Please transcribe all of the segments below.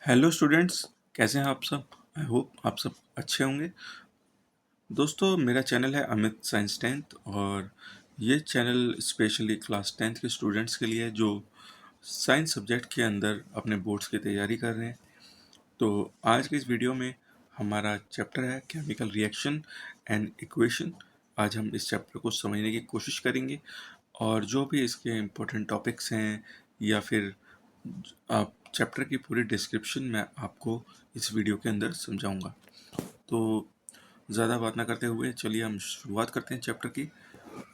Hello students, कैसे हैं आप सब। आई होप आप सब अच्छे होंगे। दोस्तों, मेरा चैनल है अमित साइंस टेंथ और ये चैनल स्पेशली क्लास टेंथ के स्टूडेंट्स के लिए है जो साइंस सब्जेक्ट के अंदर अपने बोर्ड्स की तैयारी कर रहे हैं। तो आज के इस वीडियो में हमारा चैप्टर है केमिकल रिएक्शन एंड इक्वेशन। आज हम इस चैप्टर को समझने की कोशिश करेंगे और जो भी इसके इम्पोर्टेंट टॉपिक्स हैं या फिर आप चैप्टर की पूरी डिस्क्रिप्शन मैं आपको इस वीडियो के अंदर समझाऊंगा। तो ज़्यादा बात ना करते हुए चलिए हम शुरुआत करते हैं चैप्टर की।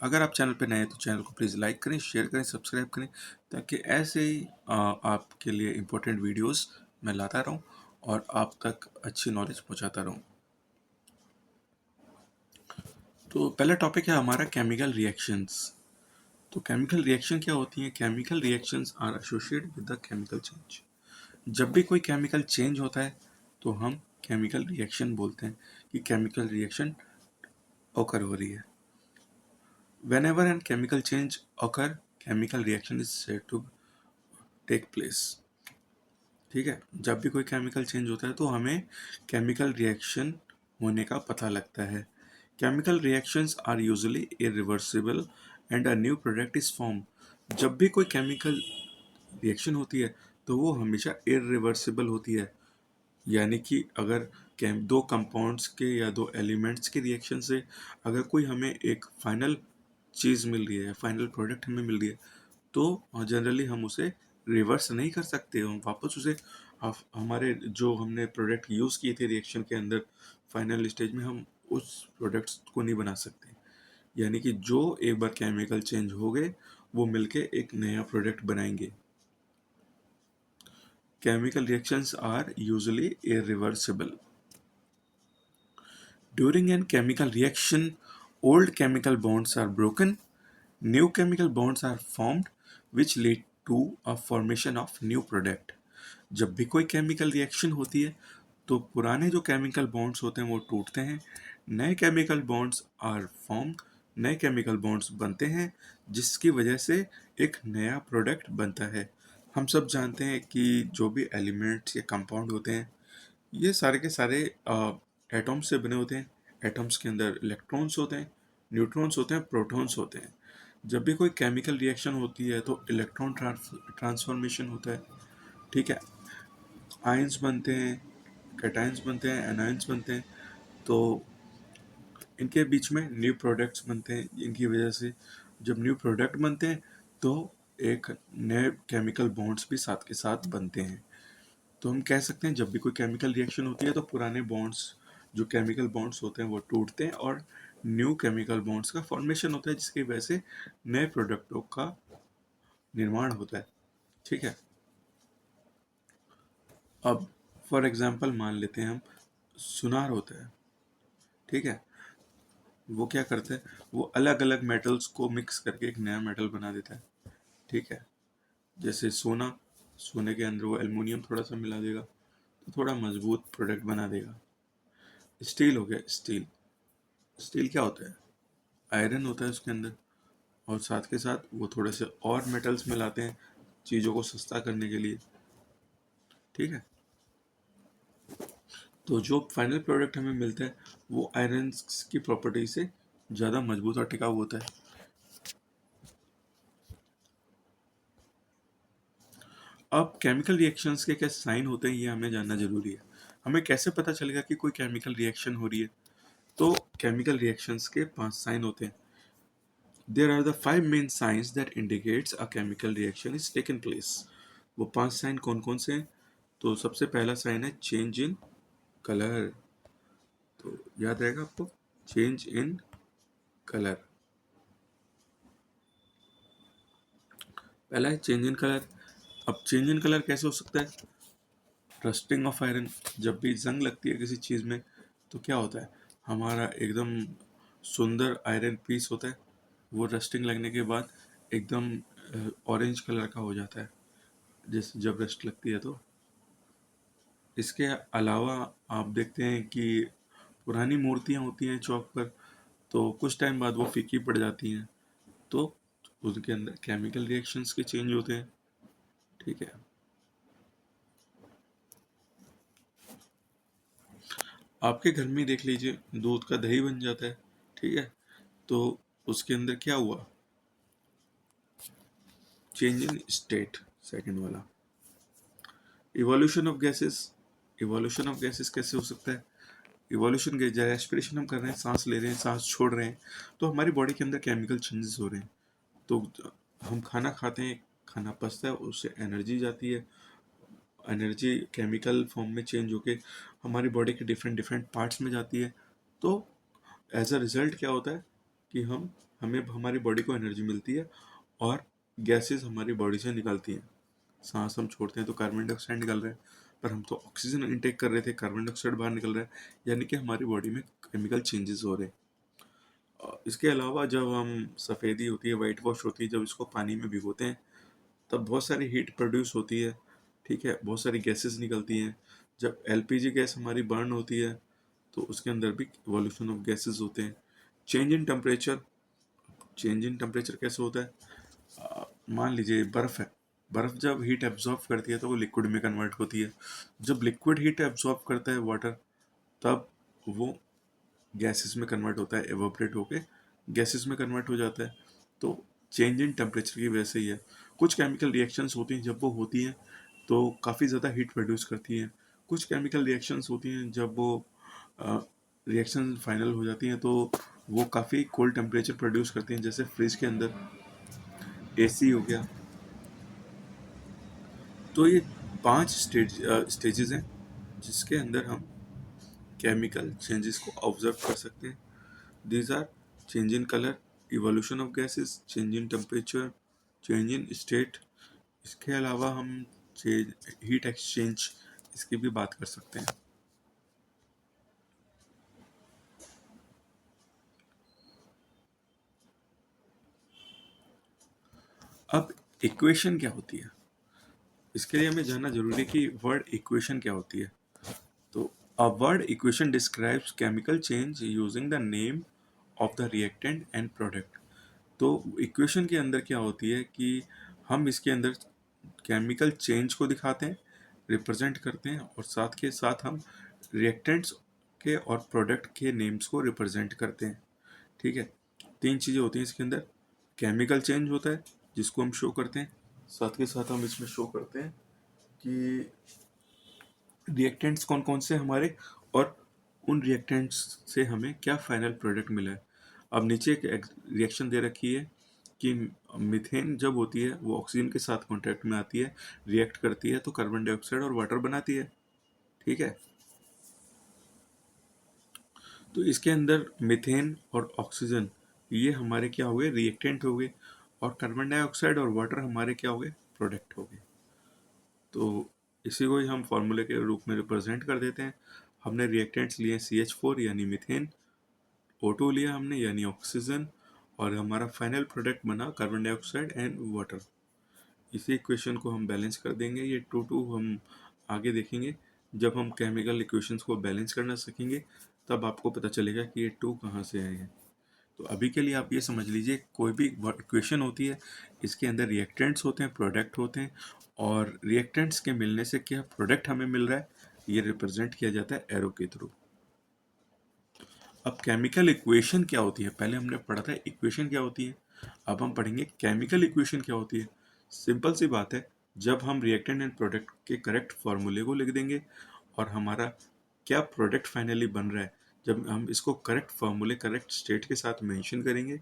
अगर आप चैनल पर नए हैं तो चैनल को प्लीज़ लाइक करें, शेयर करें, सब्सक्राइब करें ताकि ऐसे ही आपके लिए इम्पोर्टेंट वीडियोस मैं लाता रहूं और आप तक अच्छी नॉलेज पहुंचाता रहूं। तो पहला टॉपिक है हमारा केमिकल रिएक्शंस। तो केमिकल रिएक्शन क्या होती है? Chemical reactions are associated with the chemical change. जब भी कोई केमिकल चेंज होता है तो हम केमिकल रिएक्शन बोलते हैं कि केमिकल रिएक्शन ओकर हो रही है। Whenever an chemical change occur, chemical reaction is said to take place। ठीक है, जब भी कोई केमिकल चेंज होता है तो हमें केमिकल रिएक्शन होने का पता लगता है। Chemical reactions are usually irreversible and a new product is form. जब भी कोई केमिकल रिएक्शन होती है तो वो हमेशा इरिवर्सिबल होती है, यानी कि अगर दो कंपाउंड्स के या दो एलिमेंट्स के रिएक्शन से अगर कोई हमें एक फाइनल चीज़ मिल रही है, फाइनल प्रोडक्ट हमें मिल रही है, तो जनरली हम उसे रिवर्स नहीं कर सकते। हम वापस उसे हमारे जो हमने प्रोडक्ट यूज़ किए थे रिएक्शन के अंदर फाइनल स्टेज में हम उस प्रोडक्ट्स को नहीं बना सकते। यानी कि जो एक बार केमिकल चेंज हो गए वो मिलके एक नया प्रोडक्ट बनाएंगे। Chemical reactions are usually irreversible. During a chemical reaction, old chemical bonds are broken, new chemical bonds are formed, which lead to a formation of new product. जब भी कोई केमिकल रिएक्शन होती है तो पुराने जो केमिकल बॉन्ड्स होते हैं वो टूटते हैं, नए केमिकल बॉन्ड्स आर फॉर्म, नए केमिकल बॉन्ड्स बनते हैं जिसकी वजह से एक नया प्रोडक्ट बनता है। हम सब जानते हैं कि जो भी एलिमेंट्स या कंपाउंड होते हैं ये सारे के सारे एटम्स से बने होते हैं। एटम्स के अंदर इलेक्ट्रॉन्स होते हैं, न्यूट्रॉन्स होते हैं, प्रोटॉन्स होते हैं। जब भी कोई केमिकल रिएक्शन होती है तो इलेक्ट्रॉन ट्रांसफॉर्मेशन होता है। ठीक है, आयंस बनते हैं, कैटायंस बनते हैं, एनायंस बनते हैं। तो इनके बीच में न्यू प्रोडक्ट्स बनते हैं। इनकी वजह से जब न्यू प्रोडक्ट बनते हैं तो एक नए केमिकल बॉन्ड्स भी साथ के साथ बनते हैं। तो हम कह सकते हैं जब भी कोई केमिकल रिएक्शन होती है तो पुराने बॉन्ड्स, जो केमिकल बॉन्ड्स होते हैं वो टूटते हैं और न्यू केमिकल बॉन्ड्स का फॉर्मेशन होता है जिसकी वजह से नए प्रोडक्टों का निर्माण होता है। ठीक है, अब फॉर एग्जांपल मान लेते हैं हम सुनार होता है। ठीक है, वो क्या करता है, वो अलग अलग मेटल्स को मिक्स करके एक नया मेटल बना देता है। ठीक है, जैसे सोना, सोने के अंदर वो एल्युमिनियम थोड़ा सा मिला देगा तो थोड़ा मजबूत प्रोडक्ट बना देगा। स्टील हो गया, स्टील, स्टील क्या होता है, आयरन होता है उसके अंदर, और साथ के साथ वो थोड़े से और मेटल्स मिलाते हैं चीज़ों को सस्ता करने के लिए। ठीक है, तो जो फाइनल प्रोडक्ट हमें मिलता है वो आयरन की प्रॉपर्टी से ज़्यादा मजबूत और टिकाऊ होता है। अब केमिकल रिएक्शंस के क्या साइन होते हैं ये हमें जानना जरूरी है। हमें कैसे पता चलेगा कि कोई केमिकल रिएक्शन हो रही है? तो केमिकल रिएक्शंस के 5 साइन होते हैं। There are the 5 main signs that indicates a chemical reaction is taken place. वो 5 साइन कौन कौन से हैं? तो सबसे पहला साइन है चेंज इन कलर। तो याद रहेगा आपको, चेंज इन कलर। पहला है चेंज इन कलर। अब चेंज इन कलर कैसे हो सकता है? Rusting of iron. जब भी जंग लगती है किसी चीज़ में तो क्या होता है, हमारा एकदम सुंदर आयरन पीस होता है, वो रस्टिंग लगने के बाद एकदम ऑरेंज कलर का हो जाता है जैसे जब रस्ट लगती है। तो इसके अलावा आप देखते हैं कि पुरानी मूर्तियाँ होती हैं चौक पर, तो कुछ टाइम बाद वो फीकी पड़ जाती हैं, तो उनके अंदर केमिकल रिएक्शंस के चेंज होते हैं। ठीक है, आपके घर में देख लीजिए, दूध का दही बन जाता है, ठीक है, तो उसके अंदर क्या हुआ, चेंज इन स्टेट, सेकंड वाला। Evolution of gases, evolution of gases कैसे हो सकता है, इवोल्यूशन के जैसे रेस्पिरेशन हम कर रहे हैं, सांस ले रहे हैं, सांस छोड़ रहे हैं, तो हमारी बॉडी के अंदर केमिकल चेंजेस हो रहे हैं। तो हम खाना खाते हैं, खाना पचता है, उससे एनर्जी जाती है, एनर्जी केमिकल फॉर्म में चेंज होके हमारी बॉडी के डिफरेंट डिफरेंट पार्ट्स में जाती है। तो एज अ रिजल्ट क्या होता है कि हमें हमारी बॉडी को एनर्जी मिलती है और गैसेस हमारी बॉडी से निकलती हैं। सांस हम छोड़ते हैं तो कार्बन डाइऑक्साइड निकल रहा है, पर हम तो ऑक्सीजन इनटेक कर रहे थे, कार्बन डाइऑक्साइड बाहर निकल रहा है, यानी कि हमारी बॉडी में केमिकल चेंजेस हो रहे हैं। इसके अलावा जब हम सफ़ेदी होती है, वाइट वॉश होती है, जब इसको पानी में भिगोते हैं तब बहुत सारी हीट प्रोड्यूस होती है, ठीक है, बहुत सारी गैसेस निकलती हैं। जब एलपीजी गैस हमारी बर्न होती है तो उसके अंदर भी इवोल्यूशन ऑफ गैसेस होते हैं। Change in temperature, change in temperature कैसे होता है, मान लीजिए बर्फ़ है, बर्फ़ जब हीट एब्जॉर्ब करती है तो वो लिक्विड में कन्वर्ट होती है। जब लिक्विड हीट एब्जॉर्ब करता है वाटर, तब वो गैसेस में कन्वर्ट होता है, एवोपरेट होके गैसेस में कन्वर्ट हो जाता है। तो चेंज इन टेम्परेचर की वजह से ही है। कुछ केमिकल रिएक्शंस होती हैं, जब वो होती हैं तो काफ़ी ज़्यादा हीट प्रोड्यूस करती हैं। कुछ केमिकल रिएक्शंस होती हैं, जब वो रिएक्शन फाइनल हो जाती हैं तो वो काफ़ी कोल्ड टेम्परेचर प्रोड्यूस करती हैं, जैसे फ्रिज के अंदर एसी हो गया। तो ये 5 स्टेजेस हैं जिसके अंदर हम केमिकल चेंजेस को ऑब्जर्व कर सकते हैं। These are change in color, evolution of gases, change in temperature, change in state। इसके अलावा हम हीट एक्सचेंज इसकी भी बात कर सकते हैं। अब इक्वेशन क्या होती है, इसके लिए हमें जानना जरूरी है कि वर्ड इक्वेशन क्या होती है। तो a word equation describes chemical change using the name of the reactant and product. तो इक्वेशन के अंदर क्या होती है कि हम इसके अंदर केमिकल चेंज को दिखाते हैं, रिप्रेजेंट करते हैं, और साथ के साथ हम रिएक्टेंट्स के और प्रोडक्ट के नेम्स को रिप्रेजेंट करते हैं, ठीक है। 3 चीज़ें होती हैं इसके अंदर, केमिकल चेंज होता है जिसको हम शो करते हैं, साथ के साथ हम इसमें शो करते हैं कि रिएक्टेंट्स कौन कौन से हमारे, और उन रिएक्टेंट्स से हमें क्या फाइनल प्रोडक्ट मिला है। अब नीचे एक रिएक्शन दे रखी है कि मीथेन जब होती है वो ऑक्सीजन के साथ कांटेक्ट में आती है, रिएक्ट करती है तो कार्बन डाइऑक्साइड और वाटर बनाती है, ठीक है। तो इसके अंदर मीथेन और ऑक्सीजन ये हमारे क्या हुए, रिएक्टेंट हो गए, और कार्बन डाइऑक्साइड और वाटर हमारे क्या हो गए, प्रोडक्ट हो गए। तो इसी को ही हम फार्मूले के रूप में रिप्रेजेंट कर देते हैं। हमने रिएक्टेंट्स लिए CH4 यानी मीथेन, O2 लिया हमने यानी ऑक्सीजन, और हमारा फाइनल प्रोडक्ट बना कार्बन डाइऑक्साइड एंड वाटर। इसी इक्वेशन को हम बैलेंस कर देंगे, ये टू टू हम आगे देखेंगे। जब हम केमिकल इक्वेशंस को बैलेंस करना सीखेंगे तब आपको पता चलेगा कि ये टू कहाँ से आए हैं। तो अभी के लिए आप ये समझ लीजिए, कोई भी इक्वेशन होती है इसके अंदर रिएक्टेंट्स होते हैं, प्रोडक्ट होते हैं, और रिएक्टेंट्स के मिलने से क्या प्रोडक्ट हमें मिल रहा है ये रिप्रेजेंट किया जाता है एरो के थ्रू। अब केमिकल इक्वेशन क्या होती है, पहले हमने पढ़ा था इक्वेशन क्या होती है, अब हम पढ़ेंगे केमिकल इक्वेशन क्या होती है। सिंपल सी बात है, जब हम रिएक्टेंट एंड प्रोडक्ट के करेक्ट फार्मूले को लिख देंगे और हमारा क्या प्रोडक्ट फाइनली बन रहा है, जब हम इसको करेक्ट फार्मूले करेक्ट स्टेट के साथ मेंशन करेंगे,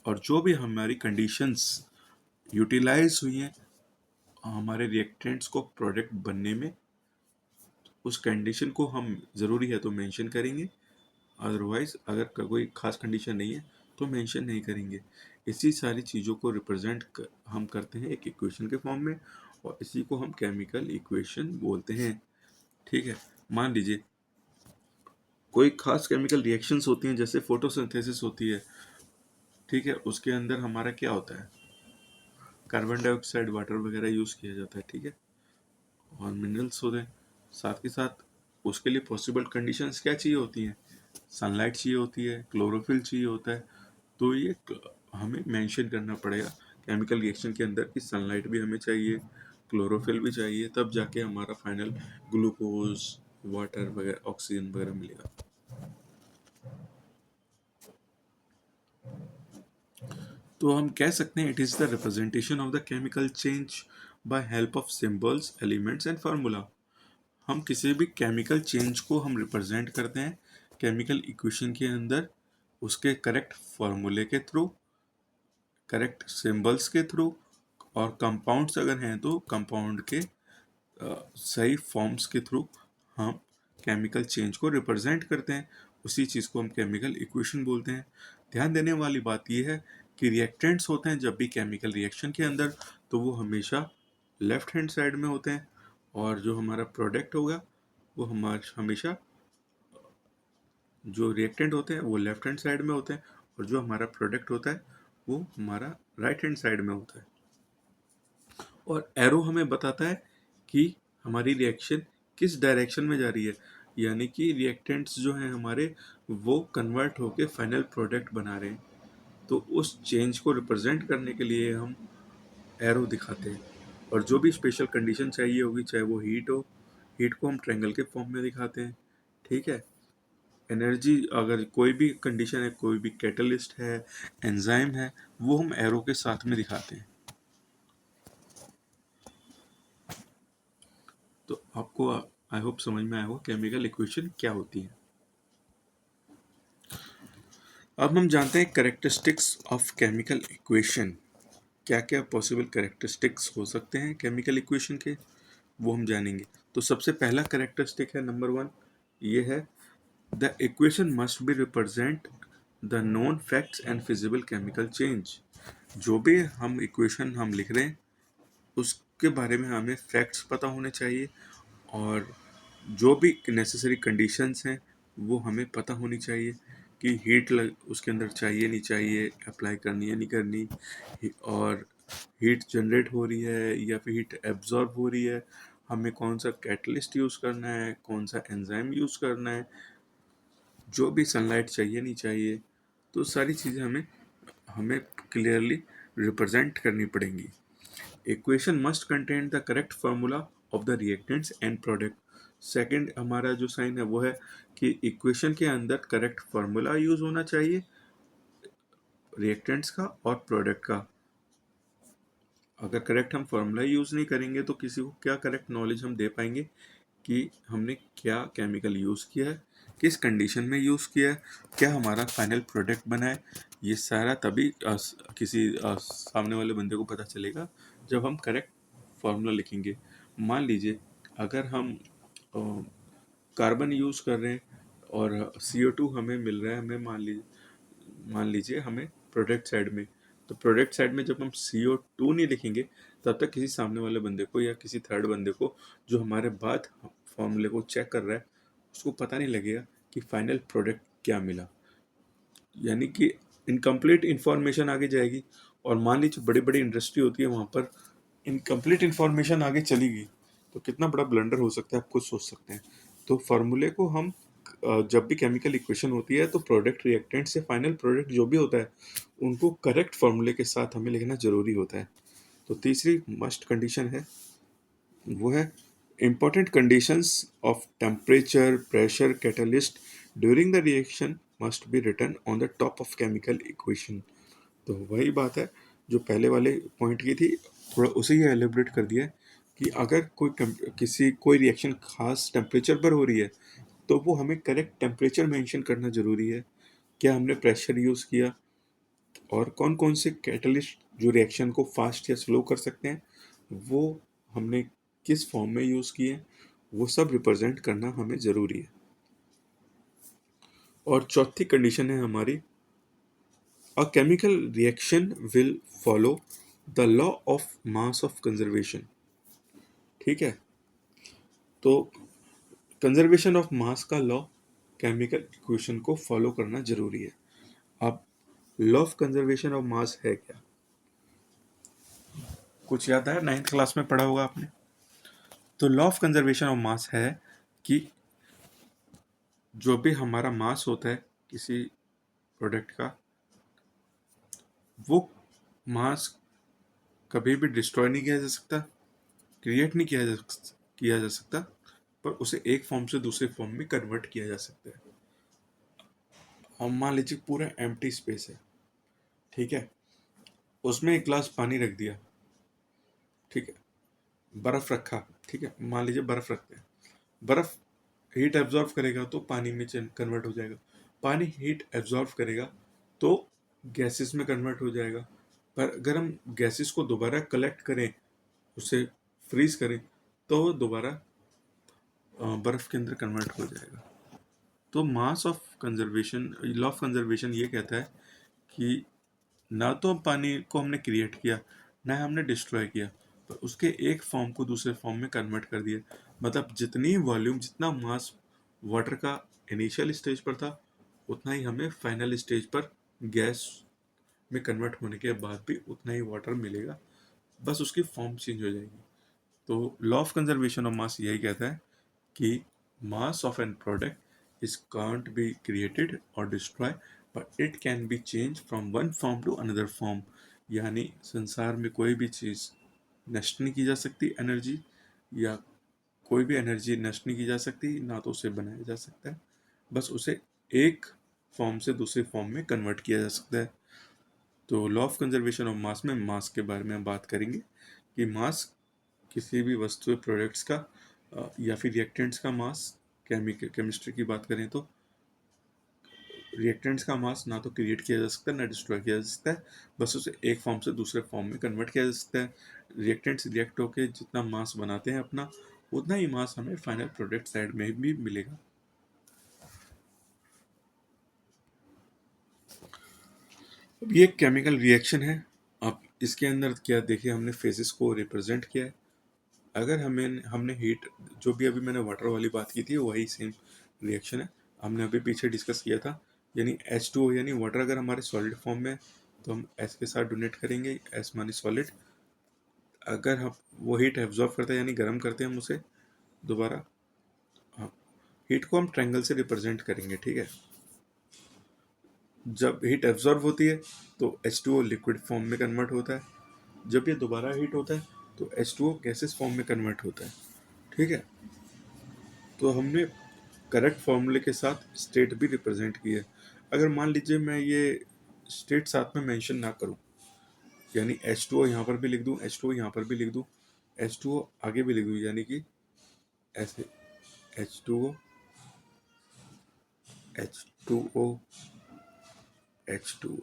और जो भी हमारी कंडीशंस यूटिलाइज हुई हैं हमारे रिएक्टेंट्स को प्रोडक्ट बनने में, उस कंडीशन को हम ज़रूरी है तो मेंशन करेंगे, अदरवाइज अगर कोई खास कंडीशन नहीं है तो मेंशन नहीं करेंगे। इसी सारी चीज़ों को हम करते हैं एक इक्वेशन के फॉर्म में, और इसी को हम केमिकल इक्वेशन बोलते हैं, ठीक है। मान लीजिए कोई खास केमिकल रिएक्शंस होती हैं, जैसे फोटोसिंथेसिस होती है, ठीक है, उसके अंदर हमारा क्या होता है, कार्बन डाइऑक्साइड वाटर वगैरह यूज़ किया जाता है, ठीक है, और मिनरल्स होते हैं। साथ के साथ उसके लिए पॉसिबल कंडीशंस क्या चाहिए होती हैं, सनलाइट चाहिए होती है, क्लोरोफिल चाहिए होता है। तो ये हमें मेंशन करना पड़ेगा केमिकल रिएक्शन के अंदर कि सनलाइट भी हमें चाहिए, क्लोरोफिल भी चाहिए, तब जाके हमारा फाइनल ग्लूकोज वाटर वगैरह, ऑक्सीजन वगैरह मिलेगा। तो हम कह सकते हैं it is the representation of the chemical change bye help of symbols, elements and formula. हम किसी भी केमिकल चेंज को हम रिप्रेजेंट करते हैं केमिकल इक्वेशन के अंदर उसके करेक्ट फार्मूले के थ्रू, करेक्ट सिंबल्स के थ्रू, और कंपाउंड्स अगर हैं तो कंपाउंड के सही फॉर्म्स के थ्रू हम केमिकल चेंज को रिप्रेजेंट करते हैं। उसी चीज़ को हम केमिकल इक्वेशन बोलते हैं। ध्यान देने वाली बात यह है कि रिएक्टेंट्स होते हैं जब भी केमिकल रिएक्शन के अंदर, तो वो हमेशा लेफ्ट हैंड साइड में होते हैं, और जो हमारा प्रोडक्ट होगा वो हमारा हमेशा, जो रिएक्टेंट होते हैं वो लेफ्ट हैंड साइड में होते हैं, और जो हमारा प्रोडक्ट होता है वो हमारा राइट हैंड साइड में होता है। और एरो हमें बताता है कि हमारी रिएक्शन किस डायरेक्शन में जा रही है, यानी कि रिएक्टेंट्स जो हैं हमारे वो कन्वर्ट होके फाइनल प्रोडक्ट बना रहे हैं। तो उस चेंज को रिप्रेजेंट करने के लिए हम एरो दिखाते हैं। और जो भी स्पेशल कंडीशन चाहिए होगी, चाहे वो हीट हो, हीट को हम ट्रायंगल के फॉर्म में दिखाते हैं। ठीक है। एनर्जी, अगर कोई भी कंडीशन है, कोई भी कैटलिस्ट है, एंजाइम है, वो हम एरो के साथ में दिखाते हैं। तो आपको आई होप समझ में आया होगा केमिकल इक्वेशन क्या होती है। अब हम जानते हैं कैरेक्टरिस्टिक्स ऑफ केमिकल इक्वेशन। क्या क्या पॉसिबल कैरेक्टरिस्टिक्स हो सकते हैं केमिकल इक्वेशन के, वो हम जानेंगे। तो सबसे पहला कैरेक्टरिस्टिक है नंबर 1, ये है the equation must be represent the known facts and feasible chemical change. जो भी हम इक्वेशन हम लिख रहे हैं उसके बारे में हमें फैक्ट्स पता होने चाहिए, और जो भी नेसेसरी कंडीशंस हैं वो हमें पता होनी चाहिए कि उसके अंदर चाहिए नहीं चाहिए, अप्लाई करनी है नहीं करनी, और हीट जनरेट हो रही है या फिर हीट एब्जॉर्ब हो रही है, हमें कौन सा कैटलिस्ट यूज़ करना है, कौन सा एंजाइम यूज़ करना है, जो भी सनलाइट चाहिए नहीं चाहिए। तो सारी चीज़ें हमें हमें क्लियरली रिप्रेजेंट करनी पड़ेंगी। Equation must contain the correct formula of the reactants and product. Second हमारा जो साइन है वो है कि इक्वेशन के अंदर करेक्ट फार्मूला यूज होना चाहिए रिएक्टेंट्स का और प्रोडक्ट का। अगर करेक्ट हम फार्मूला यूज नहीं करेंगे तो किसी को क्या करेक्ट नॉलेज हम दे पाएंगे कि हमने क्या केमिकल यूज किया है, किस कंडीशन में यूज किया है, क्या हमारा फाइनल प्रोडक्ट बना है। ये सारा तभी किसी सामने वाले बंदे को पता चलेगा जब हम करेक्ट फार्मूला लिखेंगे। मान लीजिए अगर हम कार्बन यूज़ कर रहे हैं और CO2 हमें मिल रहा है, हमें मान लीजिए हमें प्रोडक्ट साइड में, तो प्रोडक्ट साइड में जब हम CO2 नहीं लिखेंगे तब तक किसी सामने वाले बंदे को या किसी थर्ड बंदे को जो हमारे बाद फॉर्मूले को चेक कर रहा है उसको पता नहीं लगेगा कि फाइनल प्रोडक्ट क्या मिला, यानी कि इनकम्प्लीट इंफॉर्मेशन आगे जाएगी। और मान लीजिए बड़ी बड़ी इंडस्ट्री होती है, वहाँ पर इनकम्प्लीट इंफॉर्मेशन आगे चली गई तो कितना बड़ा ब्लंडर हो सकता है आप खुद सोच सकते हैं। तो फार्मूले को हम जब भी केमिकल इक्वेशन होती है तो प्रोडक्ट रिएक्टेंट से फाइनल प्रोडक्ट जो भी होता है उनको करेक्ट फार्मूले के साथ हमें लिखना जरूरी होता है। तो तीसरी मस्ट कंडीशन है वो है important conditions of temperature, pressure, catalyst during the reaction must be written on the top of chemical equation। तो वही बात है जो पहले वाले पॉइंट की थी, थोड़ा उसे ही एलिब्रेट कर दिया है कि अगर कोई रिएक्शन खास टेम्परेचर पर हो रही है तो वो हमें करेक्ट टेम्परेचर मेंशन करना ज़रूरी है, क्या हमने प्रेशर यूज़ किया, और कौन कौन से कैटलिस्ट जो रिएक्शन को फास्ट या स्लो कर सकते हैं वो हमने किस फॉर्म में यूज़ किए, वो सब रिप्रेजेंट करना हमें ज़रूरी है। और चौथी कंडीशन है हमारी अ chemical reaction will follow the law of mass of conservation. ठीक है। तो कंजर्वेशन ऑफ मास का लॉ केमिकल इक्वेशन को फॉलो करना जरूरी है। अब लॉ ऑफ कंजर्वेशन ऑफ मास है क्या, कुछ याद है, 9th क्लास में पढ़ा होगा आपने। तो लॉ ऑफ कंजर्वेशन ऑफ मास है कि जो भी हमारा मास होता है किसी प्रोडक्ट का, वो मास कभी भी डिस्ट्रॉय नहीं किया जा सकता, क्रिएट नहीं किया जा सकता, पर उसे एक फॉर्म से दूसरे फॉर्म में कन्वर्ट किया जा सकता है। हम मान लीजिए पूरा एम्प्टी स्पेस है, ठीक है, उसमें एक गिलास पानी रख दिया, ठीक है, बर्फ रखा, ठीक है, मान लीजिए बर्फ रखते हैं, बर्फ हीट एब्जॉर्ब करेगा तो पानी में कन्वर्ट हो जाएगा, पानी हीट एब्जॉर्ब करेगा तो गैसेस में कन्वर्ट हो जाएगा। पर अगर हम गैसेस को दोबारा कलेक्ट करें, उसे फ्रीज करें, तो वो दोबारा बर्फ के अंदर कन्वर्ट हो जाएगा। तो mass of conservation, law of conservation ये कहता है कि ना तो हम पानी को हमने क्रिएट किया, ना हमने डिस्ट्रॉय किया, पर उसके एक फॉर्म को दूसरे फॉर्म में कन्वर्ट कर दिया। मतलब जितनी वॉल्यूम, जितना मास वाटर का इनिशियल स्टेज पर था, उतना ही हमें फाइनल स्टेज पर गैस में कन्वर्ट होने के बाद भी उतना ही वाटर मिलेगा, बस उसकी फॉर्म चेंज हो जाएगी। तो लॉ ऑफ कंजर्वेशन ऑफ मास यही कहता है कि mass of an product is can't be created or destroyed, but it can be changed from one form to another form। यानी संसार में कोई भी चीज़ नष्ट नहीं की जा सकती एनर्जी, या कोई भी एनर्जी नष्ट नहीं की जा सकती, ना तो उसे बनाया जा सकता है, बस उसे एक फॉर्म से दूसरे फॉर्म में कन्वर्ट किया जा सकता है। तो लॉ ऑफ कंजर्वेशन ऑफ मास में मास के बारे में हम बात करेंगे कि मास किसी भी वस्तु प्रोडक्ट्स का या फिर रिएक्टेंट्स का मास। केमिस्ट्री की बात करें तो रिएक्टेंट्स का मास ना तो क्रिएट किया जा सकता है, ना डिस्ट्रॉय किया जा सकता है, बस उसे एक फॉर्म से दूसरे फॉर्म में कन्वर्ट किया जा सकता है। रिएक्टेंट्स रिएक्ट होकर जितना मास बनाते हैं अपना, उतना ही मास हमें फाइनल प्रोडक्ट साइड में भी मिलेगा। अब ये केमिकल रिएक्शन है। अब इसके अंदर क्या देखिए, हमने फेजेस को रिप्रेजेंट किया है। अगर हमें हमने हीट, जो भी अभी मैंने वाटर वाली बात की थी वही सेम रिएक्शन है, हमने अभी पीछे डिस्कस किया था। यानी H2O यानी वाटर अगर हमारे सॉलिड फॉर्म में, तो हम S के साथ डोनेट करेंगे, S मानी सॉलिड। अगर हम वो हीट एब्जॉर्ब करते हैं यानी गर्म करते हैं हम उसे दोबारा, हाँ, हीट को हम ट्रायंगल से रिप्रेजेंट करेंगे, ठीक है। जब हीट एब्जॉर्ब होती है तो H2O लिक्विड फॉर्म में कन्वर्ट होता है, जब ये दोबारा हीट होता है तो H2O गैसेस फॉर्म में कन्वर्ट होता है, ठीक है। तो हमने करेक्ट फॉर्मूले के साथ स्टेट भी रिप्रेजेंट की है। अगर मान लीजिए मैं ये स्टेट साथ में मेंशन ना करूं, यानी H2O यहाँ पर भी लिख दूं, H2O यहाँ पर भी लिख दूं, H2O आगे भी लिख दूं, यानी कि ऐसे H2O H2O H2O,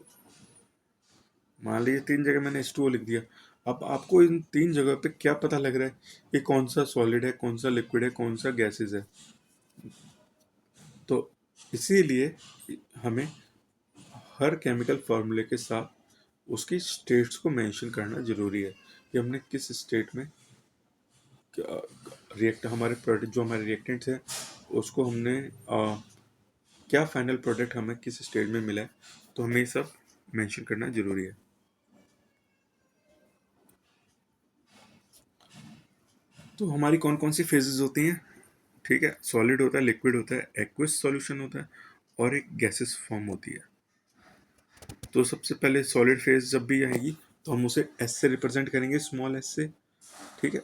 मान लीजिए 3 जगह मैंने H2O लिख दिया। अब आपको इन 3 जगह पे क्या पता लग रहा है कि कौन सा सॉलिड है, कौन सा लिक्विड है, कौन सा गैसेज है? तो इसीलिए हमें हर केमिकल फार्मूले के साथ उसकी स्टेट्स को मेंशन करना जरूरी है कि हमने किस स्टेट में रिएक्ट, हमारे प्रोडक्ट जो हमारे रिएक्टेंट्स हैं उसको हमने क्या फाइनल प्रोडक्ट हमें किस स्टेज में मिला है, तो हमें ये सब मेंशन करना जरूरी है। तो हमारी कौन कौन सी फेजेस होती हैं, ठीक है, सॉलिड होता है, लिक्विड होता है, एक्वस सॉल्यूशन होता है, और एक गैसेस फॉर्म होती है। तो सबसे पहले सॉलिड फेज जब भी आएगी तो हम उसे एस से रिप्रेजेंट करेंगे, स्मॉल एस से, ठीक है।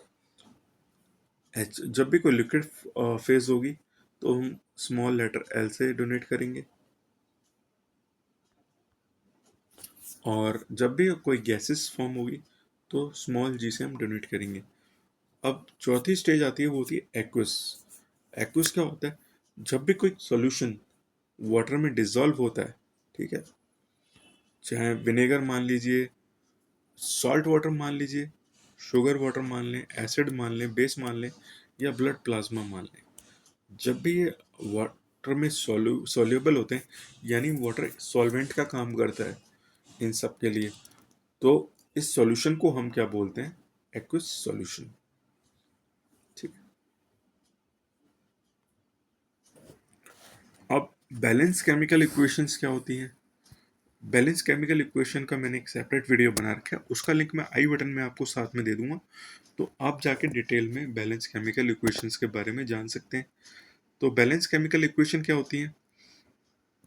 एच जब भी कोई लिक्विड फेज होगी तो हम स्मॉल लेटर एल से डोनेट करेंगे, और जब भी कोई गैसेस फॉर्म होगी तो स्मॉल जी से हम डोनेट करेंगे। अब चौथी स्टेज आती है, वो होती है एक्वस। एक्वस क्या होता है? जब भी कोई सॉल्यूशन वाटर में डिसॉल्व होता है, ठीक है, चाहे विनेगर मान लीजिए, सॉल्ट वाटर मान लीजिए, शुगर वाटर मान लें, एसिड मान लें, बेस मान लें, या ब्लड प्लाज्मा मान लें, जब भी ये वाटर में सॉल्यूबल होते हैं, यानी वाटर सॉल्वेंट का काम करता है इन सब के लिए, तो इस सॉल्यूशन को हम क्या बोलते हैं? एक्वस सॉल्यूशन, ठीक है। अब बैलेंस केमिकल इक्वेशंस क्या होती हैं? बैलेंस केमिकल इक्वेशन का मैंने एक सेपरेट वीडियो बना रखा है, उसका लिंक मैं आई बटन में आपको साथ में दे दूंगा, तो आप जाके डिटेल में बैलेंस केमिकल इक्वेशंस के बारे में जान सकते हैं। तो बैलेंस केमिकल इक्वेशन क्या होती हैं?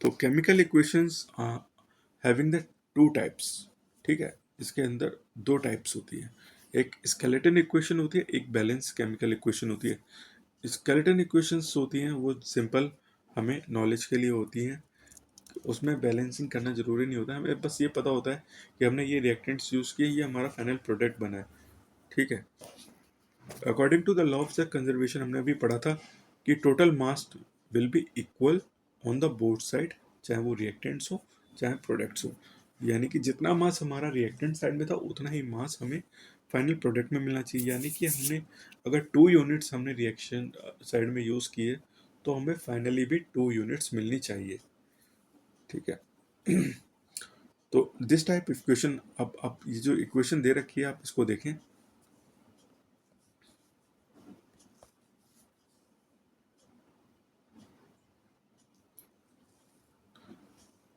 तो chemical equations having the two types, ठीक है, इसके अंदर दो टाइप्स होती है, एक स्केलेटन इक्वेशन होती है, एक बैलेंस केमिकल इक्वेशन होती है। स्केलेटन इक्वेशंस होती हैं वो सिंपल, हमें नॉलेज के लिए होती हैं, उसमें बैलेंसिंग करना ज़रूरी नहीं होता, हमें बस ये पता होता है कि हमने ये रिएक्टेंट्स यूज़ किए, ये हमारा फाइनल प्रोडक्ट बना है। ठीक है, according to the law of the conservation हमने अभी पढ़ा था कि total mass will be equal on the both side, चाहे वो रिएक्टेंट्स हो चाहे प्रोडक्ट्स हो। यानी कि जितना मास हमारा रिएक्टेंट साइड में था उतना ही मास हमें फाइनल प्रोडक्ट में मिलना चाहिए। यानी कि हमने अगर 2 यूनिट्स हमने रिएक्शन साइड में यूज़ किए तो हमें फाइनली भी 2 यूनिट्स मिलनी चाहिए। ठीक है, तो दिस टाइप इक्वेशन, अब आप ये जो इक्वेशन दे रखी है आप इसको देखें।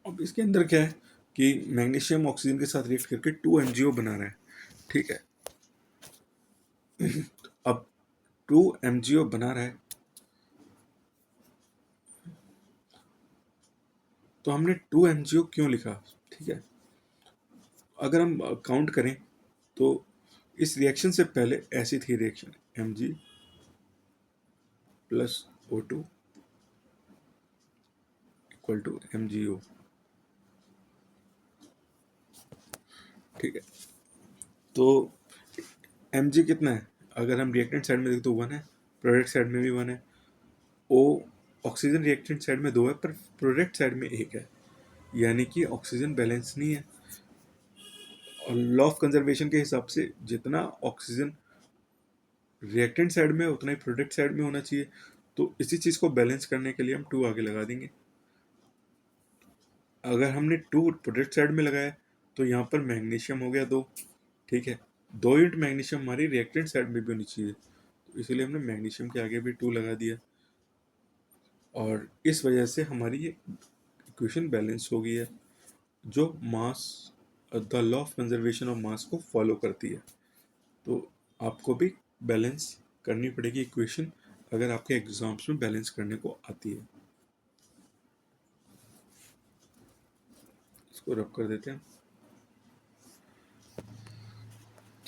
अब इसके अंदर क्या है कि मैग्नीशियम ऑक्सीजन के साथ रिएक्ट करके 2 MgO बना रहा है। ठीक है, अब 2 MgO बना रहा है तो हमने 2 MgO क्यों लिखा? ठीक है, अगर हम काउंट करें तो इस रिएक्शन से पहले ऐसी थी reaction, Mg plus O2 equal to MgO। ठीक है, तो Mg कितना है? अगर हम रिएक्टेंट साइड में देखें तो 1 है, प्रोडक्ट साइड में भी 1 है। O ऑक्सीजन रिएक्टेंट साइड में 2 है पर प्रोडक्ट साइड में 1 है, यानी कि ऑक्सीजन बैलेंस नहीं है। और लॉ ऑफ कंजर्वेशन के हिसाब से जितना ऑक्सीजन रिएक्टेंट साइड में उतना ही प्रोडक्ट साइड में होना चाहिए, तो इसी चीज़ को बैलेंस करने के लिए हम 2 आगे लगा देंगे। अगर हमने 2 प्रोडक्ट साइड में लगाया तो यहाँ पर मैग्नीशियम हो गया 2। ठीक है, 2 यूनिट मैग्नीशियम हमारी रिएक्टेंट साइड में भी होनी चाहिए, तो इसीलिए हमने मैग्नीशियम के आगे भी 2 लगा दिया, और इस वजह से हमारी ये इक्वेशन बैलेंस हो गई है, जो mass, the law of conservation of mass को फॉलो करती है। तो आपको भी बैलेंस करनी पड़ेगी इक्वेशन अगर आपके एग्जाम्स में बैलेंस करने को आती है। इसको रब कर देते हैं।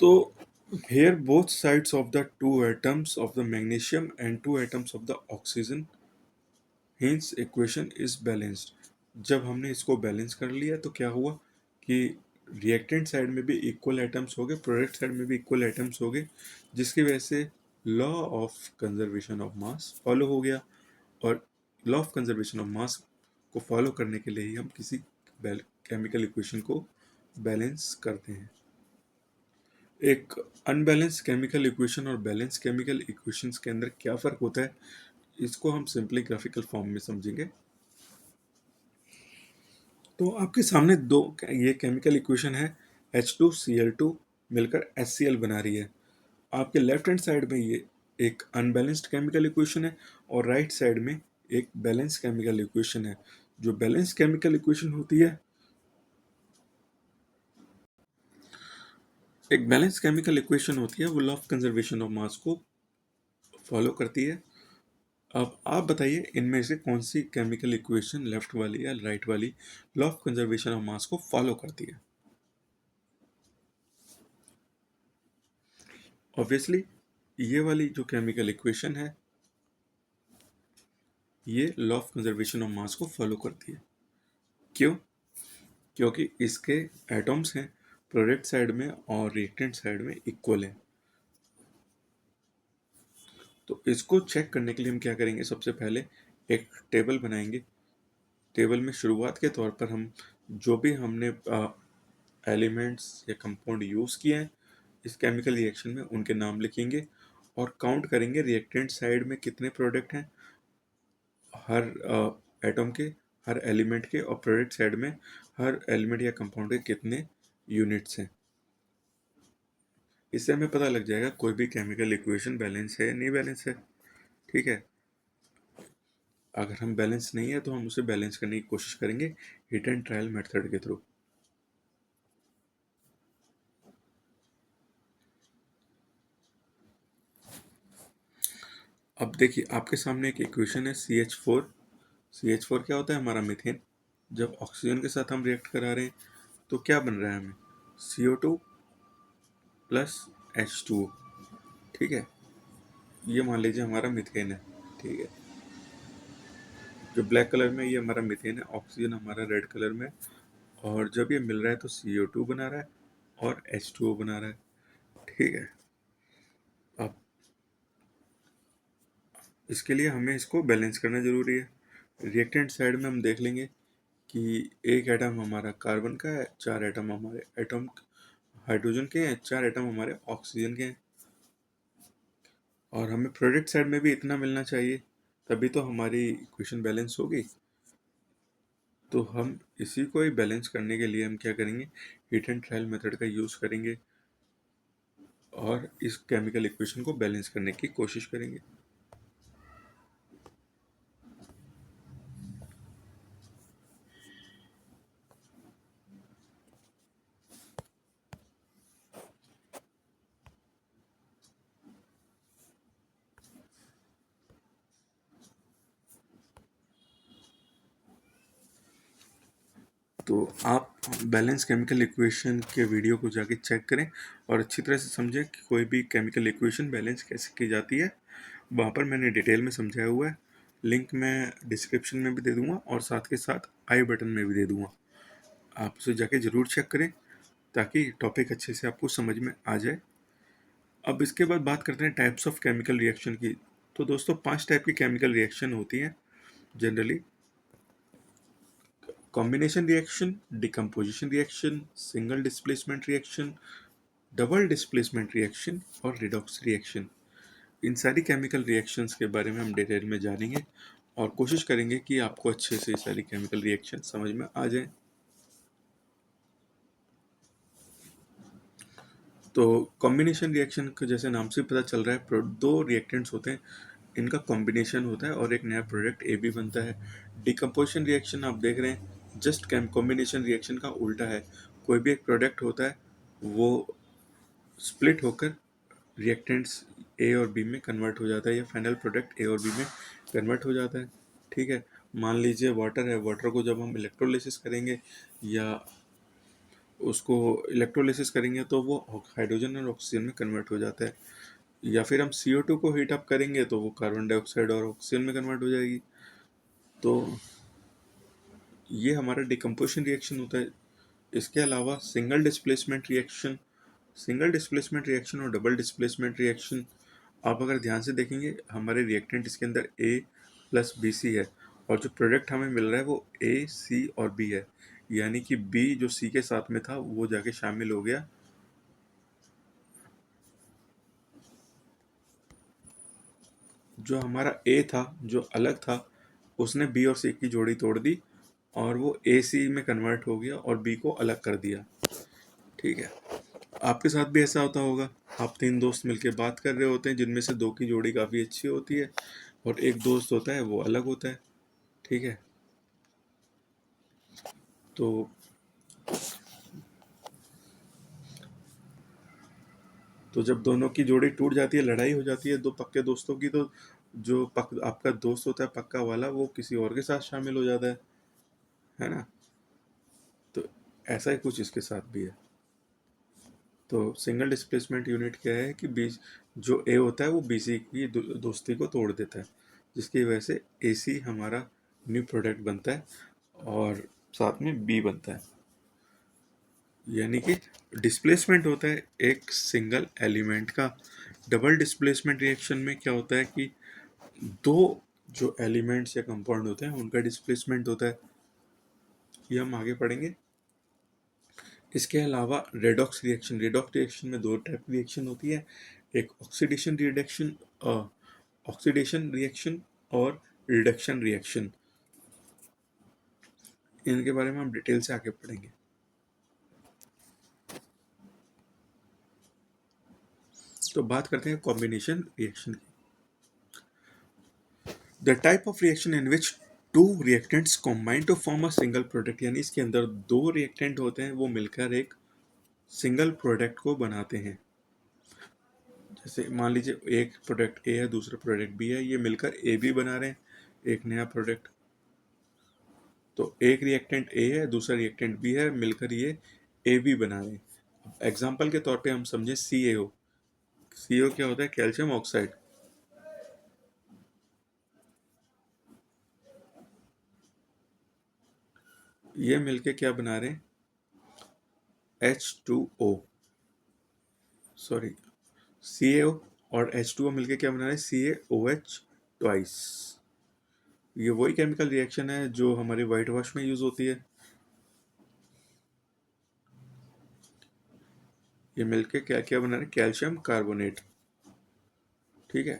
तो here both sides of the 2 atoms of the magnesium and 2 atoms of the oxygen, hence equation is balanced। जब हमने इसको बैलेंस कर लिया तो क्या हुआ कि रिएक्टेंट साइड में भी इक्वल एटम्स हो गए, प्रोडक्ट साइड में भी इक्वल एटम्स हो गए, जिसकी वजह से law of conservation of mass follow हो गया। और law of conservation of mass को फॉलो करने के लिए ही हम किसी केमिकल इक्वेशन को बैलेंस करते हैं। एक अनबैलेंस केमिकल इक्वेशन और बैलेंस केमिकल इक्वेशंस के अंदर क्या फ़र्क होता है, इसको हम सिंपली ग्राफिकल फॉर्म में समझेंगे। तो आपके सामने दो ये केमिकल इक्वेशन है, H2Cl2 मिलकर HCl बना रही है। आपके लेफ्ट हैंड साइड में ये एक अनबैलेंस्ड केमिकल इक्वेशन है और राइट साइड में एक बैलेंस केमिकल इक्वेशन है। जो बैलेंस केमिकल इक्वेशन होती है, एक बैलेंस केमिकल इक्वेशन होती है वो law of conservation of mass को फॉलो करती है। अब आप बताइए इनमें से कौन सी केमिकल इक्वेशन लेफ्ट वाली या राइट वाली law of conservation of mass को फॉलो करती है? ऑब्वियसली ये वाली जो केमिकल इक्वेशन है ये law of conservation of mass को फॉलो करती है। क्यों? क्योंकि इसके एटम्स हैं प्रोडक्ट साइड में और रिएक्टेंट साइड में इक्वल है। तो इसको चेक करने के लिए हम क्या करेंगे, सबसे पहले एक टेबल बनाएंगे। टेबल में शुरुआत के तौर पर हम जो भी हमने एलिमेंट्स या कंपाउंड यूज़ किए हैं इस केमिकल रिएक्शन में उनके नाम लिखेंगे और काउंट करेंगे रिएक्टेंट साइड में कितने प्रोडक्ट हैं हर एटम के, हर एलिमेंट के, और प्रोडक्ट साइड में हर एलिमेंट या कंपाउंड के कितने यूनिट्स हैं। इससे हमें पता लग जाएगा कोई भी केमिकल इक्वेशन बैलेंस है या नहीं बैलेंस है। ठीक है, अगर हम बैलेंस नहीं है तो हम उसे बैलेंस करने की कोशिश करेंगे हिट एंड ट्रायल मेथड के थ्रू। अब देखिए आपके सामने एक इक्वेशन है CH4। CH4 क्या होता है? हमारा मीथेन। जब ऑक्सीजन के साथ हम रिएक्ट करा रहे हैं तो क्या बन रहा है हमें? CO2 plus H2O। ठीक है, ये मान लीजिए हमारा मीथेन है, ठीक है। जो ब्लैक कलर में ये हमारा मीथेन है, ऑक्सीजन हमारा रेड कलर में। और जब ये मिल रहा है तो CO2 बना रहा है और H2O बना रहा है, ठीक है। अब इसके लिए हमें इसको बैलेंस करना जरूरी है। रिएक्टेंट साइड में हम देख लेंगे कि एक एटम हमारा कार्बन का है, 4 एटम हमारे एटम हाइड्रोजन के हैं, 4 एटम हमारे ऑक्सीजन के हैं। और हमें प्रोडक्ट साइड में भी इतना मिलना चाहिए, तभी तो हमारी इक्वेशन बैलेंस होगी। तो हम इसी को ही बैलेंस करने के लिए हम क्या करेंगे, हीट एंड ट्रायल मेथड का यूज़ करेंगे और इस केमिकल इक्वेशन को बैलेंस करने की कोशिश करेंगे। तो आप बैलेंस केमिकल इक्वेशन के वीडियो को जाके चेक करें और अच्छी तरह से समझें कि कोई भी केमिकल इक्वेशन बैलेंस कैसे की जाती है। वहाँ पर मैंने डिटेल में समझाया हुआ है, लिंक मैं डिस्क्रिप्शन में भी दे दूँगा और साथ के साथ आई बटन में भी दे दूँगा। आप उसे जाके ज़रूर चेक करें ताकि टॉपिक अच्छे से आपको समझ में आ जाए। अब इसके बाद बात करते हैं टाइप्स ऑफ केमिकल रिएक्शन की। तो दोस्तों 5 टाइप की केमिकल रिएक्शन होती हैं generally: combination reaction, decomposition reaction, single displacement reaction, double displacement reaction और रिडॉक्स रिएक्शन। इन सारी केमिकल रिएक्शंस के बारे में हम डिटेल में जानेंगे और कोशिश करेंगे कि आपको अच्छे से ये सारी केमिकल रिएक्शन समझ में आ जाए। तो कॉम्बिनेशन रिएक्शन का जैसे नाम से पता चल रहा है, दो रिएक्टेंट्स होते हैं, इनका कॉम्बिनेशन होता है और एक नया प्रोडक्ट ए बी बनता है। डिकम्पोजिशन रिएक्शन आप देख रहे हैं, जस्ट कॉम्बिनेशन रिएक्शन का उल्टा है। कोई भी एक प्रोडक्ट होता है, वो स्प्लिट होकर रिएक्टेंट्स ए और बी में कन्वर्ट हो जाता है, या फाइनल प्रोडक्ट ए और बी में कन्वर्ट हो जाता है, ठीक है। मान लीजिए वाटर है, वाटर को जब हम इलेक्ट्रोलिसिस करेंगे या उसको इलेक्ट्रोलिसिस करेंगे तो वो हाइड्रोजन और ऑक्सीजन में कन्वर्ट हो जाता है। या फिर हम CO2 को हीट अप करेंगे तो वो कार्बन डाइऑक्साइड और ऑक्सीजन में कन्वर्ट हो जाएगी। तो ये हमारा डिकम्पोजिशन रिएक्शन होता है। इसके अलावा सिंगल डिस्प्लेसमेंट रिएक्शन और डबल डिस्प्लेसमेंट रिएक्शन, आप अगर ध्यान से देखेंगे हमारे रिएक्टेंट इसके अंदर A प्लस BC है और जो प्रोडक्ट हमें मिल रहा है वो AC और B है, यानी कि B जो C के साथ में था वो जाके शामिल हो गया। जो हमारा A था, जो अलग था, उसने B और C की जोड़ी तोड़ दी और वो AC में कन्वर्ट हो गया और B को अलग कर दिया, ठीक है। आपके साथ भी ऐसा होता होगा, आप 3 दोस्त मिलके बात कर रहे होते हैं जिनमें से 2 की जोड़ी काफ़ी अच्छी होती है और एक दोस्त होता है वो अलग होता है, ठीक है। तो जब दोनों की जोड़ी टूट जाती है, लड़ाई हो जाती है दो पक्के दोस्तों की, तो जो आपका दोस्त होता है पक्का वाला, वो किसी और के साथ शामिल हो जाता है ना। तो ऐसा ही कुछ इसके साथ भी है। तो सिंगल डिस्प्लेसमेंट यूनिट क्या है कि बीच जो ए होता है वो BC की दोस्ती को तोड़ देता है, जिसकी वजह से AC हमारा न्यू प्रोडक्ट बनता है और साथ में B बनता है। यानी कि डिस्प्लेसमेंट होता है एक सिंगल एलिमेंट का। डबल डिस्प्लेसमेंट रिएक्शन में क्या होता है कि दो जो एलिमेंट्स या कंपाउंड होते हैं उनका डिस्प्लेसमेंट होता है, ये हम आगे पढ़ेंगे। इसके अलावा रेडॉक्स रिएक्शन में दो टाइप की रिएक्शन होती है, एक ऑक्सीडेशन रिएक्शन और रिडक्शन रिएक्शन। इनके बारे में हम डिटेल से आगे पढ़ेंगे। तो बात करते हैं कॉम्बिनेशन रिएक्शन की। The type of reaction in which two reactants combine to form a single product, यानी इसके अंदर दो रिएक्टेंट होते हैं, वो मिलकर एक सिंगल प्रोडक्ट को बनाते हैं। जैसे मान लीजिए एक प्रोडक्ट ए है, दूसरा प्रोडक्ट बी है, ये मिलकर ए बी बना रहे हैं एक नया प्रोडक्ट। तो एक रिएक्टेंट ए है, दूसरा रिएक्टेंट बी है, मिलकर ये ए बी बना रहे हैं। एग्जाम्पल के तौर पे हम समझे CaO। CO क्या होता है? Calcium oxide. ये मिलके क्या बना रहे हैं, H2O, सॉरी CaO, और H2O मिलके क्या बना रहे हैं, CaOH ट्वाइस। ये वही केमिकल रिएक्शन है जो हमारी व्हाइट वॉश में यूज होती है। ये मिलके क्या क्या बना रहे हैं, कैल्शियम कार्बोनेट। ठीक है,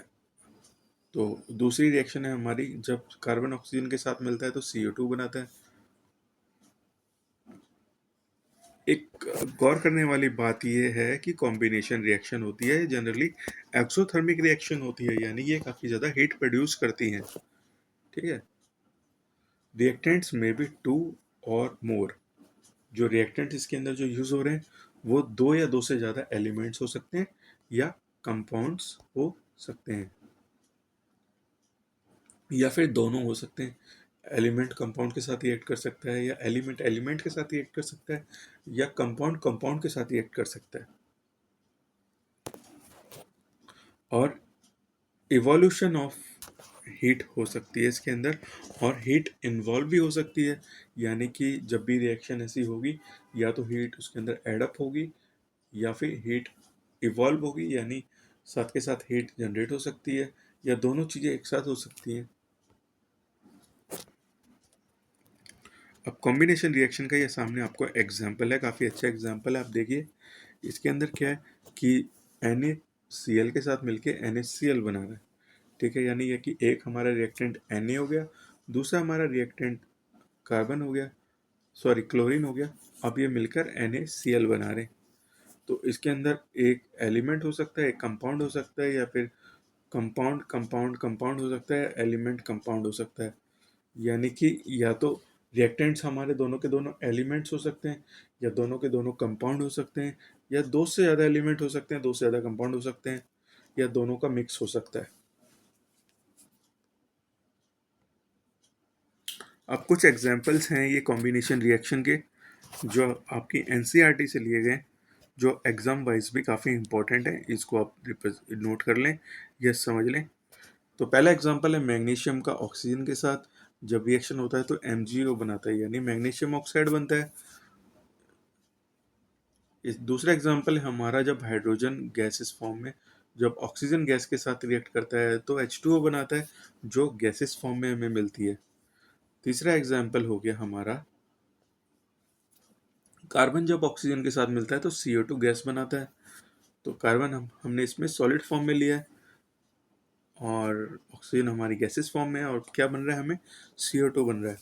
तो दूसरी रिएक्शन है हमारी, जब कार्बन ऑक्सीजन के साथ मिलता है तो CO2 बनाता है। एक गौर करने वाली बात यह है कि कॉम्बिनेशन रिएक्शन होती है जनरली एक्सोथर्मिक रिएक्शन होती है, यानी ये काफी ज्यादा हीट प्रोड्यूस करती हैं। ठीक है, रिएक्टेंट्स में भी टू और मोर, जो रिएक्टेंट इसके अंदर जो यूज हो रहे हैं वो दो या दो से ज्यादा एलिमेंट्स हो सकते हैं या कंपाउंड्स हो सकते हैं, या फिर दोनों हो सकते हैं। एलिमेंट कंपाउंड के साथ रिएक्ट कर सकता है, या एलिमेंट एलिमेंट के साथ रिएक्ट कर सकता है, या कंपाउंड कंपाउंड के साथ रिएक्ट कर सकता है। और इवोल्यूशन ऑफ हीट हो सकती है इसके अंदर, और हीट इन्वॉल्व भी हो सकती है, यानी कि जब भी रिएक्शन ऐसी होगी या तो हीट उसके अंदर एडअप होगी या फिर हीट इवॉल्व होगी, यानी साथ के साथ हीट जनरेट हो सकती है, या दोनों चीज़ें एक साथ हो सकती हैं। अब कॉम्बिनेशन रिएक्शन का ये सामने आपको एग्जाम्पल है, काफ़ी अच्छा एग्जाम्पल है। आप देखिए इसके अंदर क्या है कि NaCl के साथ मिलके NaCl बना रहा है। ठीक है, यानी ये कि एक हमारा रिएक्टेंट Na हो गया, दूसरा हमारा रिएक्टेंट कार्बन हो गया, सॉरी क्लोरीन हो गया। अब ये मिलकर NaCl बना रहे हैं। तो इसके अंदर एक एलिमेंट हो सकता है, एक कंपाउंड हो सकता है, या फिर कंपाउंड कंपाउंड कंपाउंड हो सकता है, एलिमेंट कंपाउंड हो सकता है। यानी कि या तो रिएक्टेंट्स हमारे दोनों के दोनों एलिमेंट्स हो सकते हैं, या दोनों के दोनों कंपाउंड हो सकते हैं, या दो से ज़्यादा एलिमेंट हो सकते हैं, दो से ज़्यादा कंपाउंड हो सकते हैं, या दोनों का मिक्स हो सकता है। अब कुछ एग्जांपल्स हैं ये कॉम्बिनेशन रिएक्शन के, जो आपकी NCERT से लिए गए, जो एग्जाम वाइज भी काफ़ी इंपॉर्टेंट है, इसको आप नोट कर लें या समझ लें। तो पहला एग्जांपल है मैग्नीशियम का ऑक्सीजन के साथ जब रिएक्शन होता है तो MgO बनाता है, यानी मैग्नीशियम ऑक्साइड बनता है। इस दूसरा एग्जांपल है हमारा, जब हाइड्रोजन गैसेस फॉर्म में जब ऑक्सीजन गैस के साथ रिएक्ट करता है तो H2O बनाता है, जो गैसेस फॉर्म में हमें मिलती है। तीसरा एग्जांपल हो गया हमारा, कार्बन जब ऑक्सीजन के साथ मिलता है तो CO2 गैस बनाता है। तो कार्बन हमने इसमें सॉलिड फॉर्म में लिया है, और ऑक्सीजन हमारी गैसेस फॉर्म में है, और क्या बन रहा है हमें, CO2 बन रहा है।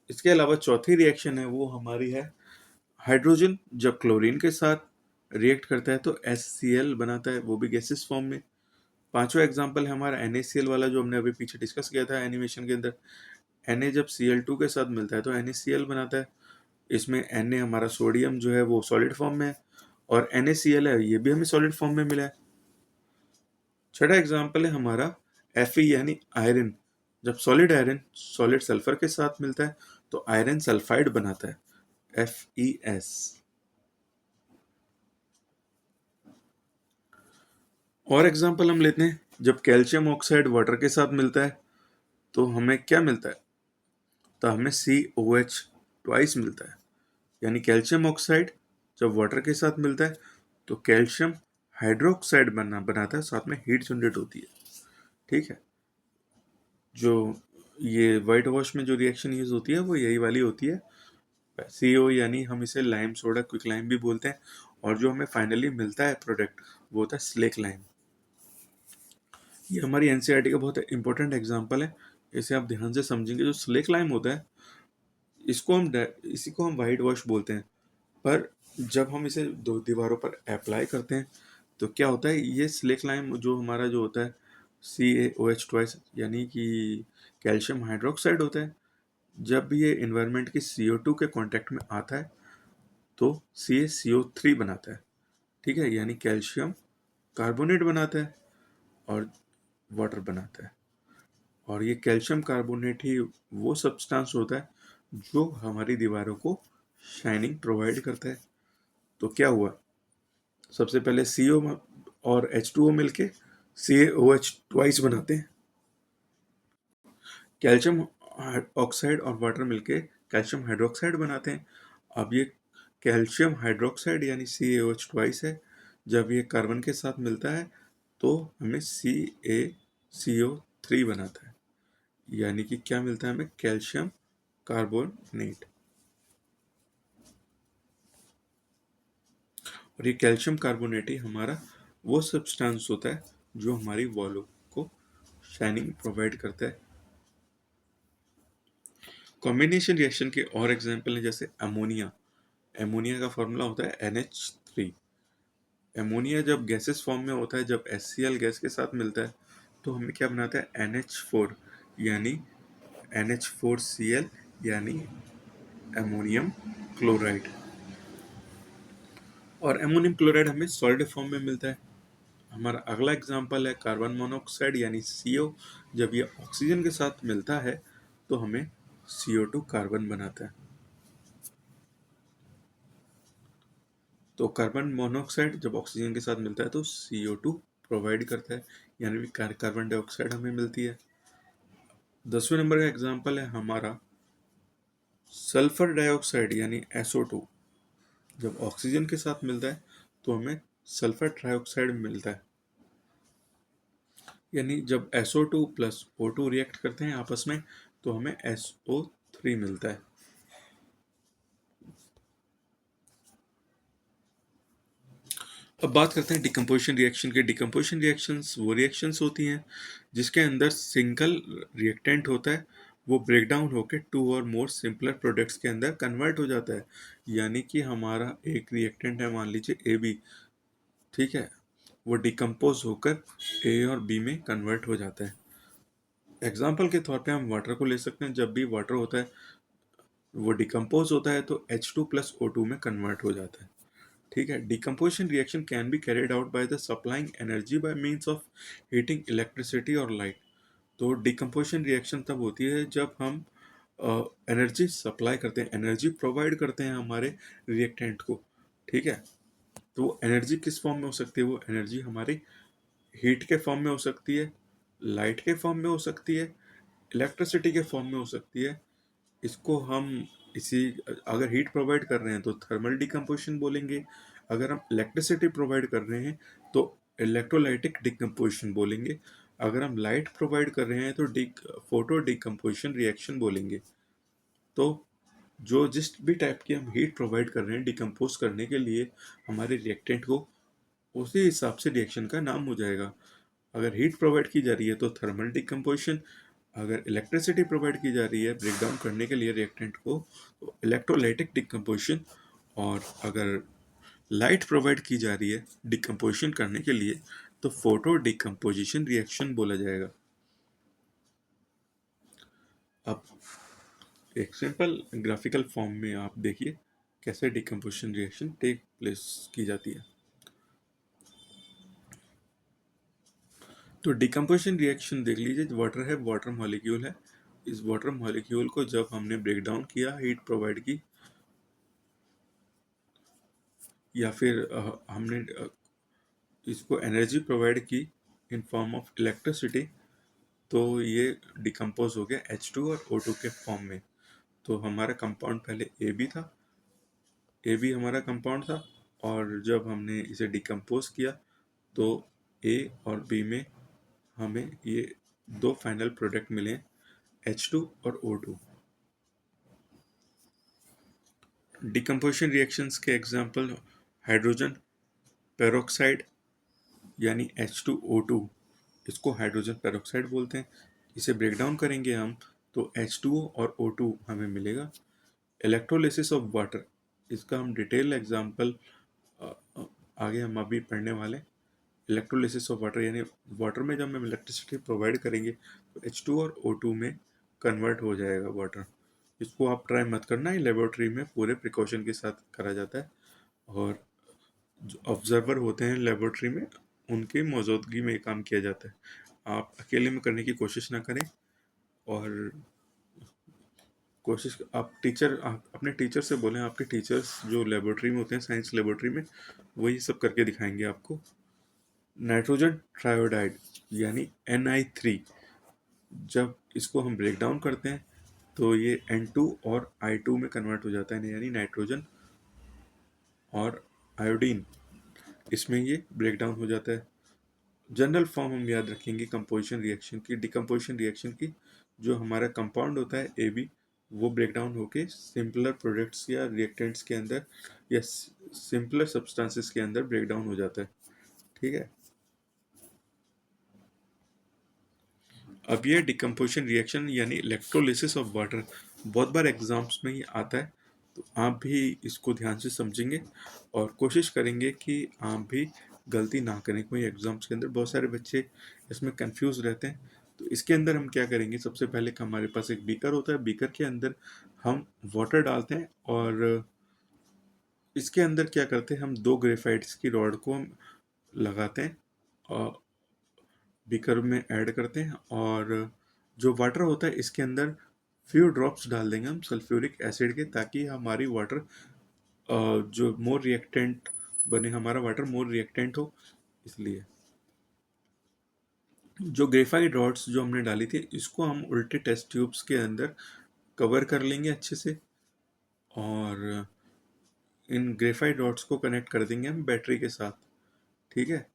इसके अलावा चौथी रिएक्शन है वो हमारी है, हाइड्रोजन जब क्लोरीन के साथ रिएक्ट करता है तो HCl बनाता है, वो भी गैसेस फॉर्म में। पांचवा एग्जांपल है हमारा NaCl वाला, जो हमने अभी पीछे डिस्कस किया था एनिमेशन के अंदर। Na जब Cl2 के साथ मिलता है तो NaCl बनाता है। इसमें Na हमारा सोडियम जो है वो सॉलिड फॉर्म में है, और NaCl है ये भी हमें सॉलिड फॉर्म में मिला है। छठा एग्जांपल है हमारा Fe यानी आयरन, जब सॉलिड आयरन सॉलिड सल्फर के साथ मिलता है तो आयरन सल्फाइड बनाता है, FeS। और एग्जांपल हम लेते हैं, जब कैल्शियम ऑक्साइड वाटर के साथ मिलता है तो हमें क्या मिलता है, तो हमें COH ट्वाइस मिलता है। यानी कैल्शियम ऑक्साइड जब वाटर के साथ मिलता है तो कैल्शियम हाइड्रोक्साइड बनाता है, साथ में हीट जनरेट होती है। ठीक है, जो ये वाइट वॉश में जो रिएक्शन यूज होती है वो यही वाली होती है, CO, यानी हम इसे लाइम सोडा क्विक लाइम भी बोलते हैं। और जो हमें फाइनली मिलता है प्रोडक्ट वो होता है स्लेक लाइम। ये हमारी NCERT का बहुत इंपॉर्टेंट एग्जाम्पल है, इसे आप ध्यान से समझेंगे। जो स्लेक लाइम होता है इसी को हम वाइट वॉश बोलते हैं, पर जब हम इसे दो दीवारों पर अप्लाई करते हैं तो क्या होता है, ये स्लेक लाइम जो हमारा जो होता है CaOH ट्वाइस, यानी कि कैल्शियम हाइड्रोक्साइड होता है, जब भी ये इन्वायरमेंट की CO2 के कांटेक्ट में आता है तो CaCO3 बनाता है। ठीक है, यानी कैल्शियम कार्बोनेट बनाता है और वाटर बनाता है। और ये कैल्शियम कार्बोनेट ही वो सब्सटेंस होता है जो हमारी दीवारों को शाइनिंग प्रोवाइड करता है। तो क्या हुआ, सबसे पहले CO और H2O मिलके CaOH ट्वाइस बनाते हैं, कैल्शियम ऑक्साइड और वाटर मिलके कैल्शियम हाइड्रोक्साइड बनाते हैं। अब ये कैल्शियम हाइड्रोक्साइड यानी CaOH ट्वाइस है, जब ये कार्बन के साथ मिलता है तो हमें CaCO3 बनाता है, यानी कि क्या मिलता है हमें, कैल्शियम कार्बोनेट। और ये कैल्शियम कार्बोनेट ही हमारा वो सब्सटेंस होता है जो हमारी वॉलों को शाइनिंग प्रोवाइड करता है। कॉम्बिनेशन रिएक्शन के और एग्जांपल हैं जैसे अमोनिया। अमोनिया का फॉर्मूला होता है NH3। अमोनिया जब गैसेस फॉर्म में होता है, जब HCl गैस के साथ मिलता है तो हमें क्या बनाता है, NH4 यानी NH4Cl यानी अमोनियम क्लोराइड। और अमोनियम क्लोराइड हमें सॉलिड फॉर्म में मिलता है। हमारा अगला एग्जांपल है कार्बन मोनोऑक्साइड यानी CO। जब ये ऑक्सीजन के साथ मिलता है तो हमें CO2 कार्बन बनाता है। तो कार्बन मोनोऑक्साइड जब ऑक्सीजन के साथ मिलता है तो CO2 प्रोवाइड करता है, यानी कि कार्बन डाइऑक्साइड हमें मिलती है। 10वें नंबर का एग्जांपल है हमारा सल्फर डाइऑक्साइड यानी SO2। जब ऑक्सीजन के साथ मिलता है तो हमें सल्फर डाइऑक्साइड मिलता है, यानी जब SO2 प्लस O2 रिएक्ट करते हैं आपस में तो हमें SO3 मिलता है। अब बात करते हैं डिकम्पोजिशन रिएक्शन के। डिकम्पोजिशन रिएक्शंस वो रिएक्शंस होती हैं जिसके अंदर सिंगल रिएक्टेंट होता है, वो ब्रेक डाउन होकर टू और मोर सिंपलर प्रोडक्ट्स के अंदर कन्वर्ट हो जाता है। यानी कि हमारा एक रिएक्टेंट है, मान लीजिए AB, ठीक है, वो डिकम्पोज होकर A और B में कन्वर्ट हो जाता है। एग्जाम्पल के तौर पे हम वाटर को ले सकते हैं। जब भी वाटर होता है वो डिकम्पोज होता है तो H2 प्लस O2 में कन्वर्ट हो जाता है, ठीक है। Decomposition reaction can be carried out by the supplying energy by means of heating electricity और लाइट। तो डिकम्पोजिशन रिएक्शन तब होती है जब हम एनर्जी सप्लाई करते हैं, एनर्जी प्रोवाइड करते हैं हमारे रिएक्टेंट को, ठीक है। तो वो एनर्जी किस फॉर्म में हो सकती है, वो एनर्जी हमारी हीट के फॉर्म में हो सकती है, लाइट के फॉर्म में हो सकती है, इलेक्ट्रिसिटी के फॉर्म में हो सकती है। इसको हम इसी अगर हीट प्रोवाइड कर रहे हैं तो थर्मल डिकम्पोजिशन बोलेंगे, अगर हम इलेक्ट्रिसिटी प्रोवाइड कर रहे हैं तो इलेक्ट्रोलाइटिक डिकम्पोजिशन बोलेंगे, अगर हम लाइट प्रोवाइड कर रहे हैं तो फोटो डिकम्पोजिशन रिएक्शन बोलेंगे। तो जो जिस भी टाइप की हम हीट प्रोवाइड कर रहे हैं डिकम्पोज करने के लिए हमारे रिएक्टेंट को, उसी हिसाब से रिएक्शन का नाम हो जाएगा। अगर हीट प्रोवाइड की जा रही है तो थर्मल डिकम्पोजिशन, अगर इलेक्ट्रिसिटी प्रोवाइड की जा रही है ब्रेक डाउन करने के लिए रिएक्टेंट को तो इलेक्ट्रोलाइटिक डिकम्पोजिशन, और अगर लाइट प्रोवाइड की जा रही है डिकम्पोजिशन करने के लिए तो फोटो डिकम्पोजिशन रिएक्शन बोला जाएगा। अब एक सिंपल ग्राफिकल फॉर्म में आप देखिए कैसे डिकम्पोजिशन रिएक्शन टेक प्लेस की जाती है। तो डिकम्पोजिशन रिएक्शन देख लीजिए, वाटर है, वाटर मॉलिक्यूल है। इस वाटर मॉलिक्यूल को जब हमने ब्रेक डाउन किया, हीट प्रोवाइड की, या फिर हमने इसको एनर्जी प्रोवाइड की इन फॉर्म ऑफ इलेक्ट्रिसिटी, तो ये डिकम्पोज हो गया H2 और O2 के फॉर्म में। तो हमारा कंपाउंड पहले AB था, AB हमारा कंपाउंड था, और जब हमने इसे डिकम्पोज किया तो A और B में हमें ये दो फाइनल प्रोडक्ट मिले, H2 और O2। डिकम्पोजिशन रिएक्शंस के एग्जांपल, हाइड्रोजन पेरोक्साइड यानी H2O2, इसको हाइड्रोजन पेरोक्साइड बोलते हैं। इसे ब्रेक डाउन करेंगे हम तो H2O और O2 हमें मिलेगा। इलेक्ट्रोलिसिस ऑफ वाटर, इसका हम डिटेल एग्जांपल आगे हम अभी पढ़ने वाले। इलेक्ट्रोलिसिस ऑफ वाटर यानी वाटर में जब हम इलेक्ट्रिसिटी प्रोवाइड करेंगे तो H2 और O2 में कन्वर्ट हो जाएगा वाटर। इसको आप ट्राई मत करना, ये लेबोरेटरी में पूरे प्रिकॉशन के साथ करा जाता है, और जो ऑब्जर्वर होते हैं लेबोरेटरी में उनकी मौजूदगी में ये काम किया जाता है। आप अकेले में करने की कोशिश ना करें, और कोशिश आप टीचर, आप अपने टीचर से बोलें, आपके टीचर्स जो लेबोरेटरी में होते हैं साइंस लेबोरेटरी में, वही सब करके दिखाएंगे आपको। नाइट्रोजन ट्रायोडाइड यानी Ni3, जब इसको हम ब्रेक डाउन करते हैं तो ये N2 और I2 में कन्वर्ट हो जाता है, यानी नाइट्रोजन और आयोडीन, इसमें ये ब्रेक डाउन हो जाता है। जनरल फॉर्म हम याद रखेंगे कंपोजिशन रिएक्शन की, डिकम्पोजिशन रिएक्शन की। जो हमारा कंपाउंड होता है AB, वो ब्रेक डाउन होके सिंपलर प्रोडक्ट्स या रिएक्टेंट्स के अंदर या सिंपलर सब्सटेंसेस के अंदर ब्रेक डाउन हो जाता है। ठीक है। अब ये डिकम्पोजिशन रिएक्शन यानी इलेक्ट्रोलिसिस ऑफ वाटर बहुत बार एग्जाम्स में ही आता है, तो आप भी इसको ध्यान से समझेंगे और कोशिश करेंगे कि आप भी गलती ना करें। कोई एग्जाम्स के अंदर बहुत सारे बच्चे इसमें कंफ्यूज रहते हैं। तो इसके अंदर हम क्या करेंगे, सबसे पहले हमारे पास एक बीकर होता है, बीकर के अंदर हम वाटर डालते हैं और इसके अंदर क्या करते हैं, हम दो ग्रेफाइट्स की रॉड को हम लगाते हैं और बीकर में ऐड करते हैं, और जो वाटर होता है इसके अंदर फ्यू ड्रॉप्स डाल देंगे हम सल्फ्यूरिक एसिड के, ताकि हमारी वाटर जो मोर रिएक्टेंट बने, हमारा वाटर मोर रिएक्टेंट हो। इसलिए जो ग्रेफाइट रॉड्स जो हमने डाली थी, इसको हम उल्टे टेस्ट ट्यूब्स के अंदर कवर कर लेंगे अच्छे से, और इन ग्रेफाइट रॉड्स को कनेक्ट कर देंगे हम बैटरी के साथ। ठीक है।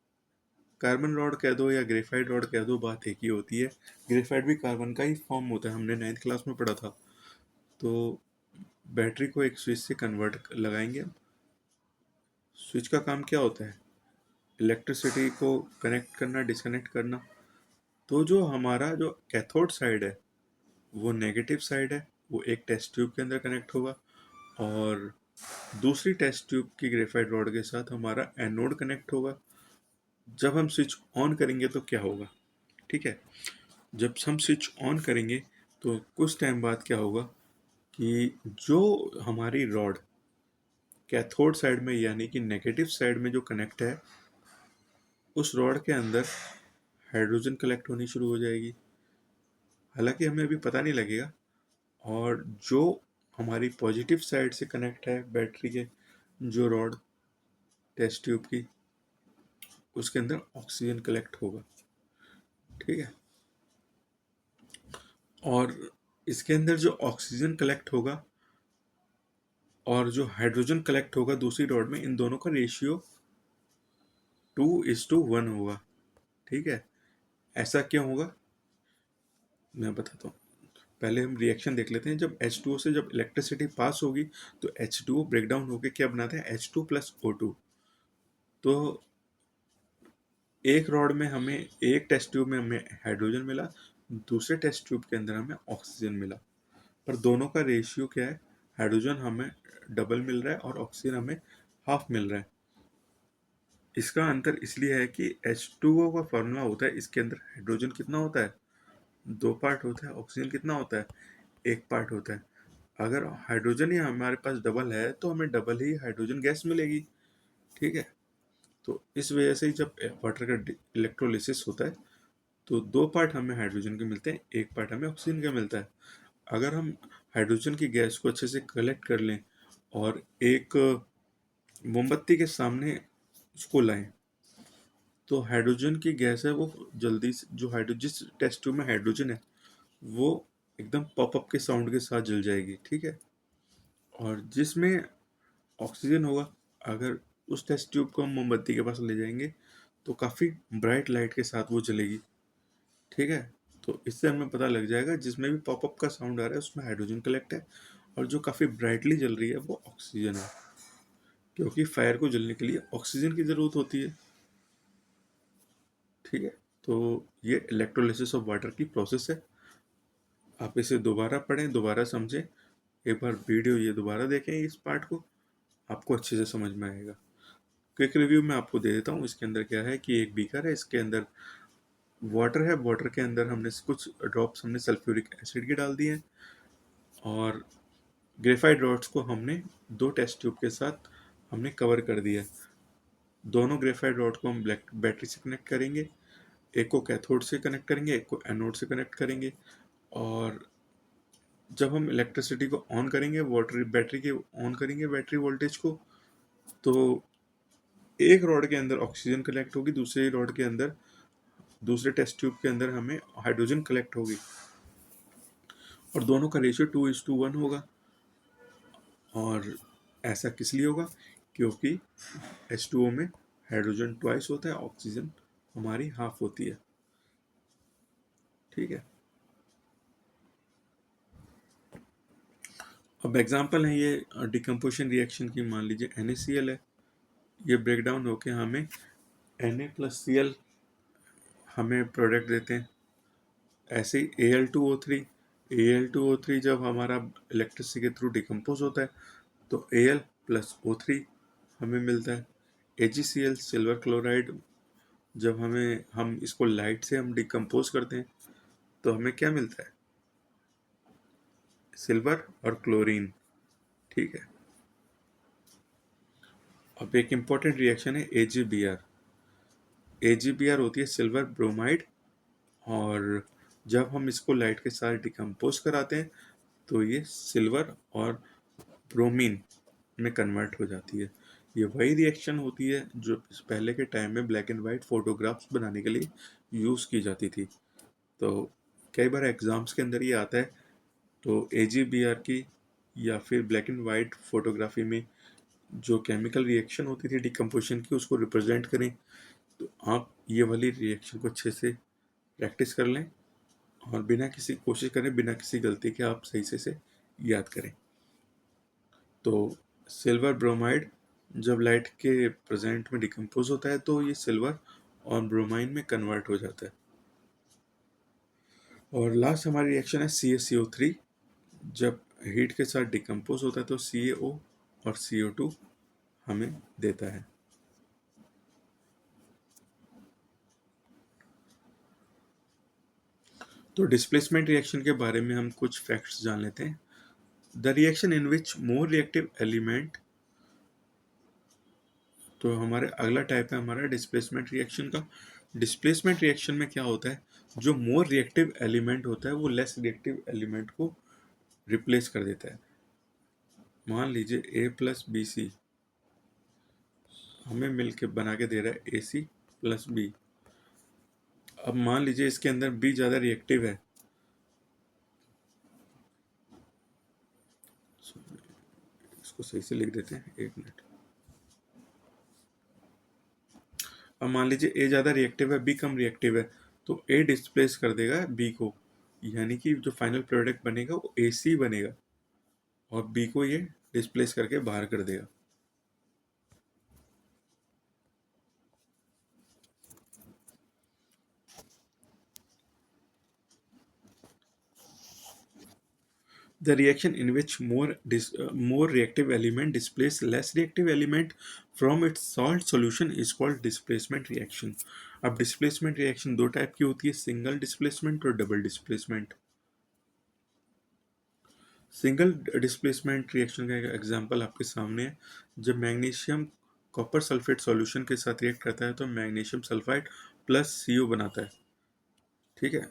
कार्बन रॉड कह दो या ग्रेफाइट रॉड कह दो, बात एक ही होती है। ग्रेफाइट भी कार्बन का ही फॉर्म होता है, हमने 9th क्लास में पढ़ा था। तो बैटरी को एक स्विच से कन्वर्ट लगाएंगे हम। स्विच का काम क्या होता है, इलेक्ट्रिसिटी को कनेक्ट करना, डिस्कनेक्ट करना। तो जो हमारा जो कैथोड साइड है वो नेगेटिव साइड है, वो एक टेस्ट ट्यूब के अंदर कनेक्ट होगा, और दूसरी टेस्ट ट्यूब की ग्रेफाइट रॉड के साथ हमारा एनोड कनेक्ट होगा। जब हम स्विच ऑन करेंगे तो क्या होगा, ठीक है, जब हम स्विच ऑन करेंगे तो कुछ टाइम बाद क्या होगा कि जो हमारी रॉड कैथोड साइड में यानी कि नेगेटिव साइड में जो कनेक्ट है, उस रॉड के अंदर हाइड्रोजन कलेक्ट होनी शुरू हो जाएगी। हालांकि हमें अभी पता नहीं लगेगा। और जो हमारी पॉजिटिव साइड से कनेक्ट है बैटरी के जो रॉड टेस्ट ट्यूब की, उसके अंदर ऑक्सीजन कलेक्ट होगा। ठीक है। और इसके अंदर जो ऑक्सीजन कलेक्ट होगा और जो हाइड्रोजन कलेक्ट होगा दूसरी रॉड में, इन दोनों का रेशियो 2:1 होगा। ठीक है। ऐसा क्यों होगा, मैं बताता हूँ। पहले हम रिएक्शन देख लेते हैं। जब H2O से जब इलेक्ट्रिसिटी पास होगी तो H2O ब्रेक डाउन होकर क्या बनाते हैं, H2 प्लस O2। तो एक रॉड में हमें, एक टेस्ट ट्यूब में हमें हाइड्रोजन मिला, दूसरे टेस्ट ट्यूब के अंदर हमें ऑक्सीजन मिला, पर दोनों का रेशियो क्या है, हाइड्रोजन हमें डबल मिल रहा है और ऑक्सीजन हमें हाफ मिल रहा है। इसका अंतर इसलिए है कि H2O का फॉर्मूला होता है, इसके अंदर हाइड्रोजन कितना होता है, 2 पार्ट होता है, ऑक्सीजन कितना होता है, 1 पार्ट होता है। अगर हाइड्रोजन ही हमारे पास डबल है तो हमें डबल ही हाइड्रोजन गैस मिलेगी। ठीक है। तो इस वजह से जब वाटर का इलेक्ट्रोलिसिस होता है तो 2 पार्ट हमें हाइड्रोजन के मिलते हैं, 1 पार्ट हमें ऑक्सीजन का मिलता है। अगर हम हाइड्रोजन की गैस को अच्छे से कलेक्ट कर लें और एक मोमबत्ती के सामने उसको लाएं, तो हाइड्रोजन की गैस है वो जल्दी से, जो हाइड्रो जिस टेस्ट ट्यूब में हाइड्रोजन है वो एकदम पॉपअप के साउंड के साथ जल जाएगी। ठीक है। और जिसमें ऑक्सीजन होगा, अगर उस टेस्ट ट्यूब को हम मोमबत्ती के पास ले जाएंगे तो काफ़ी ब्राइट लाइट के साथ वो जलेगी। ठीक है। तो इससे हमें पता लग जाएगा जिसमें भी पॉपअप का साउंड आ रहा है उसमें हाइड्रोजन कलेक्ट है, और जो काफ़ी ब्राइटली जल रही है वो ऑक्सीजन है, क्योंकि फायर को जलने के लिए ऑक्सीजन की ज़रूरत होती है। ठीक है। तो ये इलेक्ट्रोलिसिस ऑफ वाटर की प्रोसेस है। आप इसे दोबारा पढ़ें, दोबारा समझें, एक बार वीडियो ये दोबारा देखें, इस पार्ट को आपको अच्छे से समझ में आएगा। क्विक रिव्यू में आपको दे देता हूँ। इसके अंदर क्या है कि एक बीकर है, इसके अंदर वाटर है, वाटर के अंदर हमने कुछ ड्रॉप्स हमने सल्फ्यूरिक एसिड के डाल दिए हैं, और ग्रेफाइट रॉड्स को हमने 2 टेस्ट ट्यूब के साथ हमने कवर कर दिया। दोनों ग्रेफाइट रॉड को हम ब्लैक बैटरी से कनेक्ट करेंगे, एक को कैथोड से कनेक्ट करेंगे, एक को एनोड से कनेक्ट करेंगे। और जब हम इलेक्ट्रिसिटी को ऑन करेंगे, वाटर बैटरी के ऑन करेंगे बैटरी वोल्टेज को, तो एक रॉड के अंदर ऑक्सीजन कलेक्ट होगी, दूसरे रॉड के अंदर, दूसरे टेस्ट ट्यूब के अंदर हमें हाइड्रोजन कलेक्ट होगी। और दोनों का रेशियो 2:1 होगा। और ऐसा किस लिए होगा? क्योंकि H2O में हाइड्रोजन ट्वाइस होता है, ऑक्सीजन हमारी हाफ होती है। ठीक है। अब एग्जांपल है ये डिकम्पोजिशन रिएक्शन की। मान लीजिए NaCl है, ये ब्रेक डाउन होके हमें Na+Cl हमें प्रोडक्ट देते हैं। ऐसे ही Al2O3 जब हमारा इलेक्ट्रिसिटी के थ्रू डिकम्पोज होता है तो Al+O3 हमें मिलता है। AgCl सिल्वर क्लोराइड, जब हम इसको लाइट से हम डिकम्पोज करते हैं तो हमें क्या मिलता है? सिल्वर और क्लोरीन। ठीक है। अब एक इम्पॉर्टेंट रिएक्शन है AgBr। AgBr होती है सिल्वर ब्रोमाइड, और जब हम इसको लाइट के साथ डिकम्पोज कराते हैं तो ये सिल्वर और ब्रोमीन में कन्वर्ट हो जाती है। ये वही रिएक्शन होती है जो पहले के टाइम में ब्लैक एंड वाइट फोटोग्राफ्स बनाने के लिए यूज़ की जाती थी। तो कई बार एग्जाम्स के अंदर ये आता है, तो AgBr की या फिर ब्लैक एंड वाइट फोटोग्राफी में जो केमिकल रिएक्शन होती थी डिकम्पोजिशन की, उसको रिप्रेजेंट करें। तो आप ये वाली रिएक्शन को अच्छे से प्रैक्टिस कर लें और बिना किसी कोशिश करें, बिना किसी गलती के आप सही से याद करें। तो सिल्वर ब्रोमाइड जब लाइट के प्रेजेंट में डिकम्पोज होता है तो ये सिल्वर और ब्रोमाइन में कन्वर्ट हो जाता है। और लास्ट हमारी रिएक्शन है CaCO3। जब हीट के साथ डिकम्पोज होता है तो CaO और CO2 हमें देता है। तो डिस्प्लेसमेंट रिएक्शन के बारे में हम कुछ फैक्ट्स जान लेते हैं। The reaction in which more reactive element, तो हमारे अगला टाइप है हमारा डिस्प्लेसमेंट रिएक्शन का। डिस्प्लेसमेंट रिएक्शन में क्या होता है, जो मोर रिएक्टिव एलिमेंट होता है वो लेस रिएक्टिव एलिमेंट को रिप्लेस कर देता है। मान लीजिए A+BC हमें मिलके बना के दे रहा है AC+B। अब मान लीजिए इसके अंदर B ज़्यादा रिएक्टिव है, इसको सही से लिख देते हैं, एक मिनट। अब मान लीजिए A ज़्यादा रिएक्टिव है, B कम रिएक्टिव है, तो A डिस्प्लेस कर देगा B को, यानी कि जो फाइनल प्रोडक्ट बनेगा वो AC बनेगा और B को ये डिस्प्लेस करके बाहर कर देगा। The reaction in which more reactive element displace less reactive element from its salt solution is called displacement reaction. अब displacement reaction दो टाइप की होती है, सिंगल डिस्प्लेसमेंट और double displacement. Single displacement reaction का एक एग्जांपल आपके सामने है। जब मैग्नीशियम कॉपर सल्फेट सॉल्यूशन के साथ रिएक्ट करता है तो मैग्नीशियम सल्फाइड प्लस CO बनाता है। ठीक है।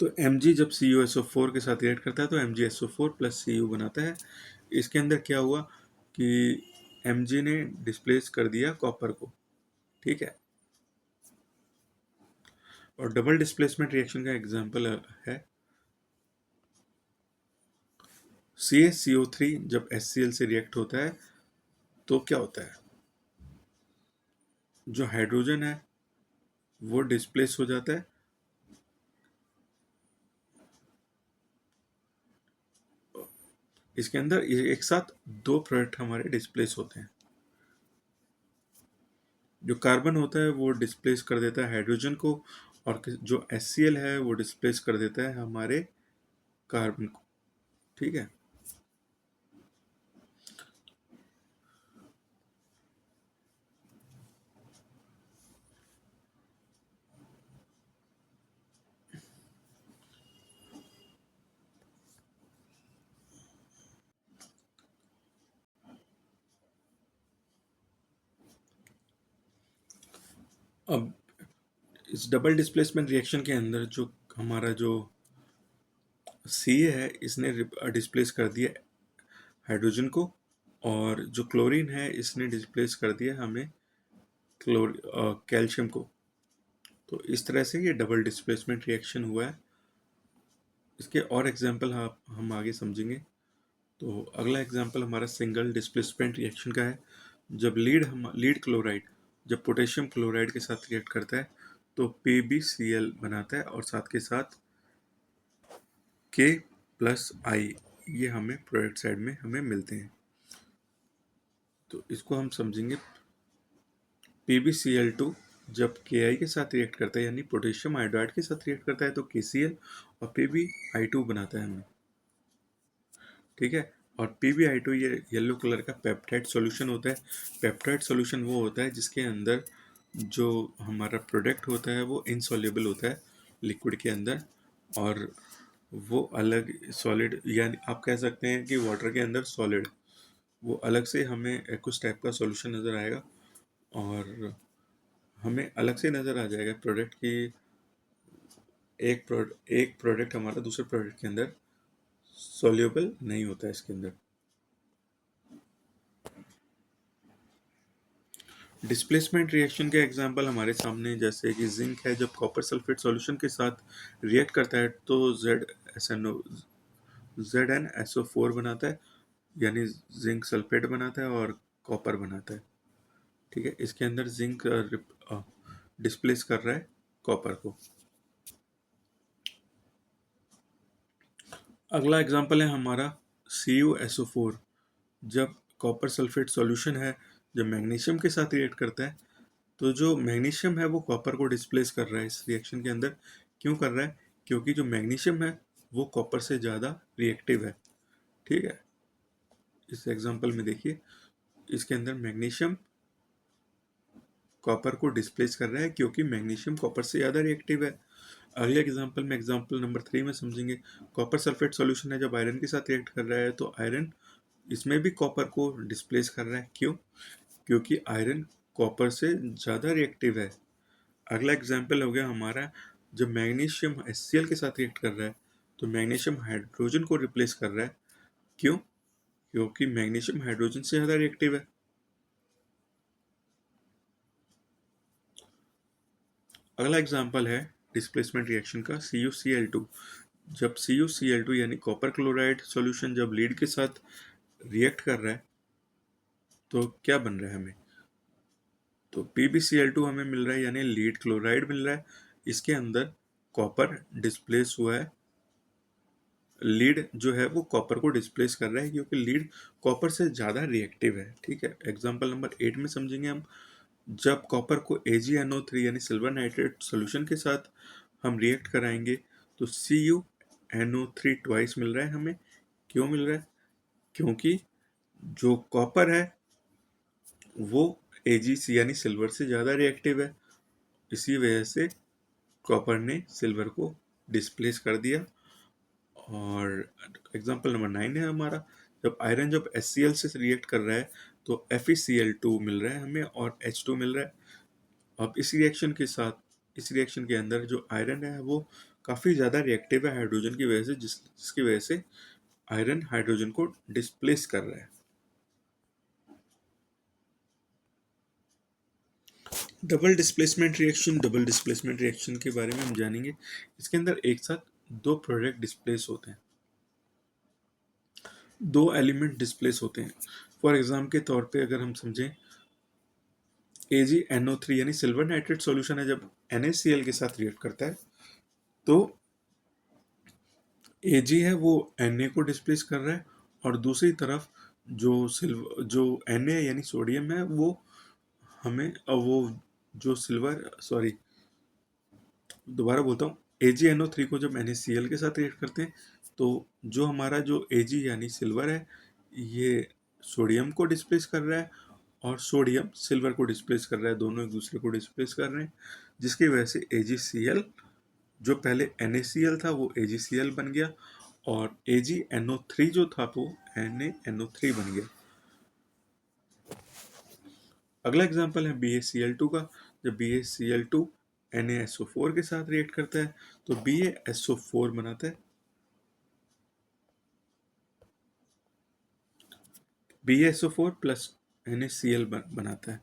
तो Mg जब CuSO4 के साथ रिएक्ट करता है तो MgSO4 प्लस Cu बनाता है। इसके अंदर क्या हुआ कि Mg ने डिस्प्लेस कर दिया कॉपर को। ठीक है। और डबल डिस्प्लेसमेंट रिएक्शन का एग्जांपल है CaCO3 जब HCl से रिएक्ट होता है तो क्या होता है, जो हाइड्रोजन है वो डिस्प्लेस हो जाता है, इसके अंदर एक साथ दो प्रोडक्ट हमारे डिस्प्लेस होते हैं। जो कार्बन होता है वो डिस्प्लेस कर देता है हाइड्रोजन को, और जो HCl है वो डिस्प्लेस कर देता है हमारे कार्बन को। ठीक है। अब इस डबल डिस्प्लेसमेंट रिएक्शन के अंदर जो हमारा जो Ca है इसने डिस्प्लेस कर दिया हाइड्रोजन को, और जो क्लोरीन है इसने डिस्प्लेस कर दिया हमें कैल्शियम को। तो इस तरह से ये डबल डिस्प्लेसमेंट रिएक्शन हुआ है। इसके और एग्जाम्पल हम आगे समझेंगे। तो अगला एग्जाम्पल हमारा सिंगल डिस्प्लेसमेंट रिएक्शन का है। जब लीड क्लोराइड जब पोटेशियम क्लोराइड के साथ रिएक्ट करता है तो PbCl बनाता है और साथ के साथ K+I, ये हमें प्रोडक्ट साइड में हमें मिलते हैं। तो इसको हम समझेंगे। PbCl2 जब Ki के साथ रिएक्ट करता है यानी पोटेशियम आयोडाइड के साथ रिएक्ट करता है तो KCl और PbI2 बनाता है हमें, ठीक है। और PbI2 ये येलो कलर का पेप्टाइड सॉल्यूशन होता है। पेप्टाइड सॉल्यूशन वो होता है जिसके अंदर जो हमारा प्रोडक्ट होता है वो इनसॉल्युबल होता है लिक्विड के अंदर, और वो अलग सॉलिड, यानी आप कह सकते हैं कि वाटर के अंदर सॉलिड, वो अलग से हमें कुछ टाइप का सॉल्यूशन नज़र आएगा और हमें अलग से नज़र आ जाएगा प्रोडक्ट की। एक प्रोडक्ट हमारा दूसरे प्रोडक्ट के अंदर सॉल्युबल नहीं होता है इसके अंदर। डिस्प्लेसमेंट रिएक्शन के एग्जांपल हमारे सामने जैसे कि जिंक है, जब कॉपर सल्फेट सॉल्यूशन के साथ रिएक्ट करता है तो ZnSO4 बनाता है, यानी जिंक सल्फेट बनाता है और कॉपर बनाता है, ठीक है। इसके अंदर जिंक डिस्प्लेस कर रहा है कॉपर को। अगला एग्जांपल है हमारा CuSO4। जब कॉपर सल्फेट सॉल्यूशन है, जब मैग्नीशियम के साथ रिएक्ट करता है तो जो मैग्नीशियम है वो कॉपर को डिस्प्लेस कर रहा है इस रिएक्शन के अंदर। क्यों कर रहा है? क्योंकि जो मैग्नीशियम है वो कॉपर से ज़्यादा रिएक्टिव है, ठीक है। इस एग्जांपल में देखिए, इसके अंदर मैग्नीशियम कॉपर को डिस्प्लेस कर रहा है क्योंकि मैग्नीशियम कॉपर से ज़्यादा रिएक्टिव है। अगले एग्जांपल में, एग्जांपल नंबर 3 में समझेंगे। कॉपर सल्फेट सॉल्यूशन है, जब आयरन के साथ रिएक्ट कर रहा है तो आयरन इसमें भी कॉपर को डिस्प्लेस कर रहा है। क्यों? क्योंकि आयरन कॉपर से ज़्यादा रिएक्टिव है। अगला एग्जाम्पल हो गया हमारा, जब मैग्नीशियम HCl के साथ रिएक्ट कर रहा है तो मैग्नीशियम हाइड्रोजन को रिप्लेस कर रहा है। क्यों? क्योंकि मैग्नीशियम हाइड्रोजन से ज़्यादा रिएक्टिव है। अगला एग्जाम्पल है डिस्प्लेसमेंट रिएक्शन का CuCl2। जब CuCl2 यानी कॉपर क्लोराइड सॉल्यूशन जब लीड के साथ रिएक्ट कर रहा है तो क्या बन रहा है हमें? तो PbCl2 हमें मिल रहा है, यानी लीड क्लोराइड मिल रहा है। इसके अंदर कॉपर डिस्प्लेस हुआ है, लीड जो है वो कॉपर को डिस्प्लेस कर रहा है क्योंकि लीड कॉपर से ज़्यादा रिएक्टिव है, ठीक है। एग्जाम्पल नंबर 8 में समझेंगे हम। जब कॉपर को AgNO3 यानी सिल्वर नाइट्रेट सॉल्यूशन के साथ हम रिएक्ट कराएंगे तो CuNO3 ट्वाइस मिल रहा है हमें। क्यों मिल रहा है? क्योंकि जो कॉपर है वो Ag यानी सिल्वर से ज़्यादा रिएक्टिव है, इसी वजह से कॉपर ने सिल्वर को डिस्प्लेस कर दिया। और एग्जांपल नंबर 9 है हमारा, जब HCl से रिएक्ट कर रहा है तो FeCl2 मिल रहा है हमें और H2 मिल रहा है। अब इस रिएक्शन के अंदर जो आयरन है वो काफ़ी ज़्यादा रिएक्टिव है हाइड्रोजन की वजह से, जिसकी वजह से आयरन हाइड्रोजन को डिस्प्लेस कर रहा है। डबल डिस्प्लेसमेंट रिएक्शन के बारे में हम जानेंगे। इसके अंदर एक साथ दो प्रोडक्ट डिस्प्लेस होते हैं, दो एलिमेंट डिस्प्लेस होते हैं। फॉर एग्जाम्पल के तौर पे अगर हम समझें, AgNO3 यानी सिल्वर नाइट्रेट सॉल्यूशन है, जब NaCl के साथ रिएक्ट करता है तो Ag है वो Na को डिस्प्लेस कर रहा है और दूसरी तरफ जो Na यानी सोडियम है वो हमें वो जो सिल्वर सॉरी दोबारा बोलता हूँ, AgNO3 को जब NaCl के साथ रिएक्ट करते हैं तो जो हमारा जो Ag यानी सिल्वर है ये सोडियम को डिस्प्लेस कर रहा है और सोडियम सिल्वर को डिस्प्लेस कर रहा है, दोनों एक दूसरे को डिस्प्लेस कर रहे हैं, जिसकी वजह से AgCl जो पहले NaCl था वो AgCl बन गया और AgNO3 जो था वो NaNO3 बन गया। अगला एग्जांपल है BaCl2 का। जब BaCl2 NaSO4 के साथ रिएक्ट करता है तो BaSO4 बनाता है। BaSO4 प्लस NaCl बनाता है।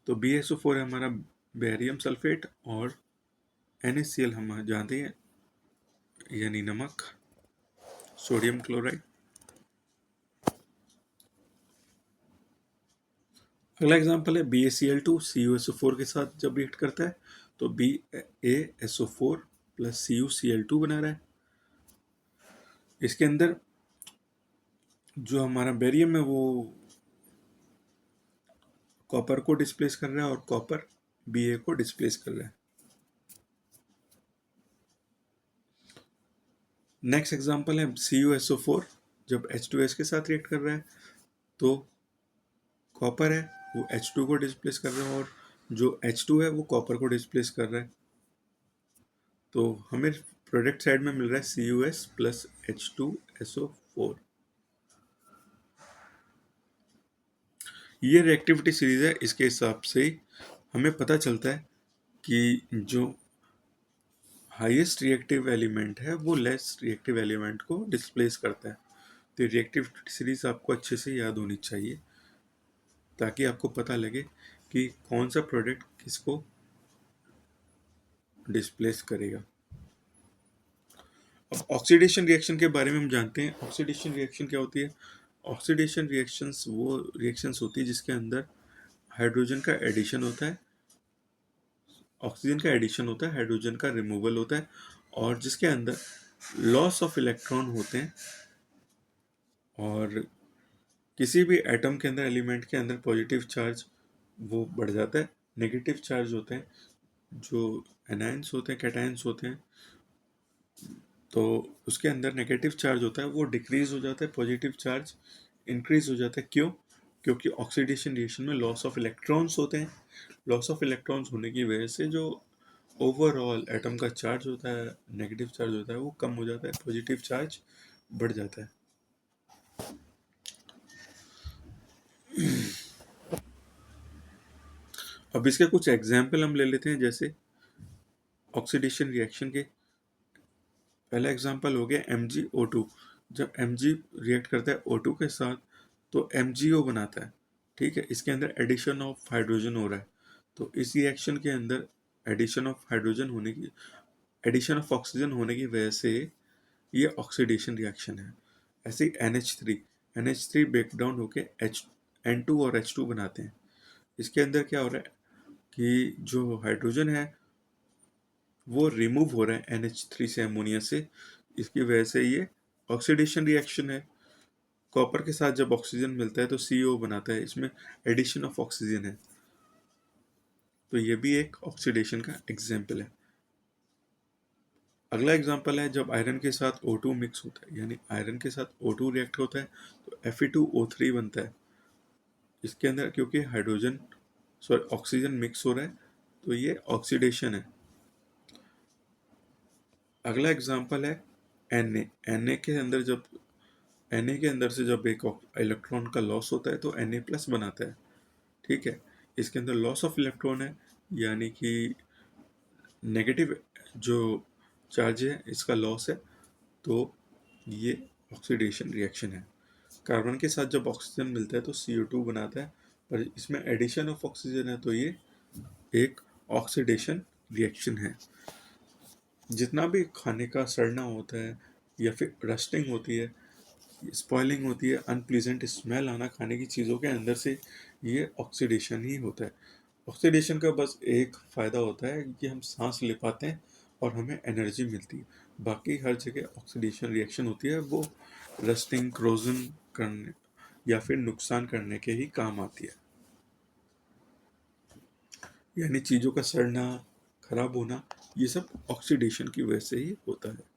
तो BaSO4 है हमारा बेरियम सल्फेट और NaCl हम जानते हैं यानी नमक। Sodium chloride. अगला एग्जांपल है BaCl2 CuSO4 के साथ जब रिएक्ट करता है तो BaSO4 प्लस CuCl2 बना रहा है। इसके अंदर जो हमारा बेरियम है वो कॉपर को डिस्प्लेस कर रहा है और कॉपर Ba को डिस्प्लेस कर रहा है। नेक्स्ट एग्जांपल है CuSO4 जब H2S के साथ रिएक्ट कर रहा है तो कॉपर है वो H2 को डिस्प्लेस कर रहा है और जो H2 है वो कॉपर को डिस्प्लेस कर रहा है। तो हमें प्रोडक्ट साइड में मिल रहा है CuS प्लस H2SO4। ये रिएक्टिविटी सीरीज है। इसके हिसाब से हमें पता चलता है कि जो हाईएस्ट रिएक्टिव एलिमेंट है वो लेस रिएक्टिव एलिमेंट को डिस्प्लेस करता है। तो रिएक्टिविटी सीरीज आपको अच्छे से याद होनी चाहिए ताकि आपको पता लगे कि कौन सा प्रोडक्ट किसको डिस्प्लेस करेगा। अब ऑक्सीडेशन रिएक्शन के बारे में हम जानते हैं। ऑक्सीडेशन रिएक्शन क्या होती है? ऑक्सीडेशन रिएक्शंस वो रिएक्शंस होती है जिसके अंदर हाइड्रोजन का एडिशन होता है, ऑक्सीजन का एडिशन होता है, हाइड्रोजन का रिमूवल होता है और जिसके अंदर लॉस ऑफ इलेक्ट्रॉन होते हैं। और किसी भी एटम के अंदर, एलिमेंट के अंदर पॉजिटिव चार्ज वो बढ़ जाता है, नेगेटिव चार्ज होते हैं जो एनायंस होते हैं, कैटायंस होते हैं, तो उसके अंदर नेगेटिव चार्ज होता है वो डिक्रीज हो जाता है, पॉजिटिव चार्ज इंक्रीज हो जाता है। क्यों? क्योंकि ऑक्सीडेशन रिएक्शन में लॉस ऑफ इलेक्ट्रॉन्स होते हैं। लॉस ऑफ इलेक्ट्रॉन्स होने की वजह से जो ओवरऑल एटम का चार्ज होता है, नेगेटिव चार्ज होता है, वो कम हो जाता है, पॉजिटिव चार्ज बढ़ जाता है। अब इसके कुछ एग्जाम्पल हम ले लेते हैं, जैसे ऑक्सीडेशन रिएक्शन के। पहला एग्जाम्पल हो गया MgO2। जब Mg रिएक्ट करता है O2 के साथ तो MgO बनाता है। ठीक है, इसके अंदर एडिशन ऑफ हाइड्रोजन हो रहा है। तो इस रिएक्शन के अंदर एडिशन ऑफ हाइड्रोजन होने की, एडिशन ऑफ ऑक्सीजन होने की वजह से ये ऑक्सीडेशन रिएक्शन है। ऐसे ही NH3 ब्रेक डाउन होके N2 और H2 बनाते हैं। इसके अंदर क्या हो रहा है कि जो हाइड्रोजन है वो रिमूव हो रहा है NH3 से, अमोनिया से। इसकी वजह से ये ऑक्सीडेशन रिएक्शन है। कॉपर के साथ जब ऑक्सीजन मिलता है तो CO बनाता है, इसमें एडिशन ऑफ ऑक्सीजन है। तो ये भी एक ऑक्सीडेशन का एग्जाम्पल है। अगला एग्जाम्पल है जब आयरन के साथ O2 मिक्स होता है, यानी आयरन के साथ O2 रिएक्ट होता है तो Fe2O3 बनता है। इसके अंदर क्योंकि हाइड्रोजन सॉरी ऑक्सीजन मिक्स हो रहा है तो ये ऑक्सीडेशन है। अगला एग्जाम्पल है Na के अंदर जब Na के अंदर से जब एक इलेक्ट्रॉन का लॉस होता है तो Na प्लस बनाता है। ठीक है, इसके अंदर लॉस ऑफ इलेक्ट्रॉन है, यानी कि नेगेटिव जो चार्ज है इसका लॉस है। तो ये ऑक्सीडेशन रिएक्शन है। कार्बन के साथ जब ऑक्सीजन मिलता है तो CO2 बनाता है, पर इसमें एडिशन ऑफ ऑक्सीजन है तो ये एक ऑक्सीडेशन रिएक्शन है। जितना भी खाने का सड़ना होता है या फिर रस्टिंग होती है, स्पॉइलिंग होती है, अनप्लीजेंट स्मेल आना खाने की चीज़ों के अंदर से, ये ऑक्सीडेशन ही होता है। ऑक्सीडेशन का बस एक फ़ायदा होता है कि हम सांस ले पाते हैं और हमें एनर्जी मिलती है। बाकी हर जगह ऑक्सीडेशन रिएक्शन होती है वो रस्टिंग, क्रोजन करने या फिर नुकसान करने के ही काम आती है। यानी चीज़ों का सड़ना, खराब होना, ये सब ऑक्सीडेशन की वजह से ही होता है।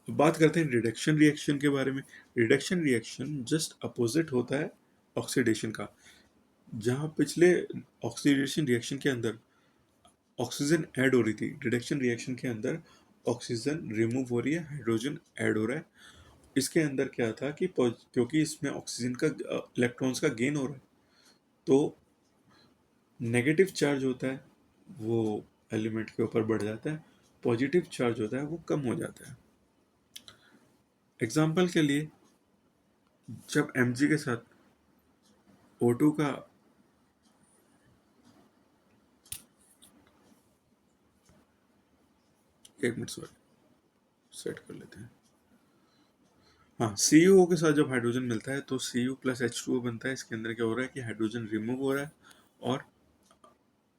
अब बात करते हैं रिडक्शन रिएक्शन के बारे में। रिडक्शन रिएक्शन जस्ट अपोजिट होता है ऑक्सीडेशन का। जहाँ पिछले ऑक्सीडेशन रिएक्शन के अंदर ऑक्सीजन ऐड हो रही थी, रिडक्शन रिएक्शन के अंदर ऑक्सीजन रिमूव हो रही है, हाइड्रोजन ऐड हो रहा है। इसके अंदर क्या था कि क्योंकि इसमें ऑक्सीजन का इलेक्ट्रॉन्स का गेन हो रहा है तो नेगेटिव चार्ज होता है वो एलिमेंट के ऊपर बढ़ जाता है, पॉजिटिव चार्ज होता है वो कम हो जाता है। एग्जाम्पल के लिए जब Mg के साथ O2 का एक मिनट सॉरी सेट कर लेते हैं। हाँ, CuO के साथ जब हाइड्रोजन मिलता है तो Cu प्लस H2O बनता है। इसके अंदर क्या हो रहा है कि हाइड्रोजन रिमूव हो रहा है और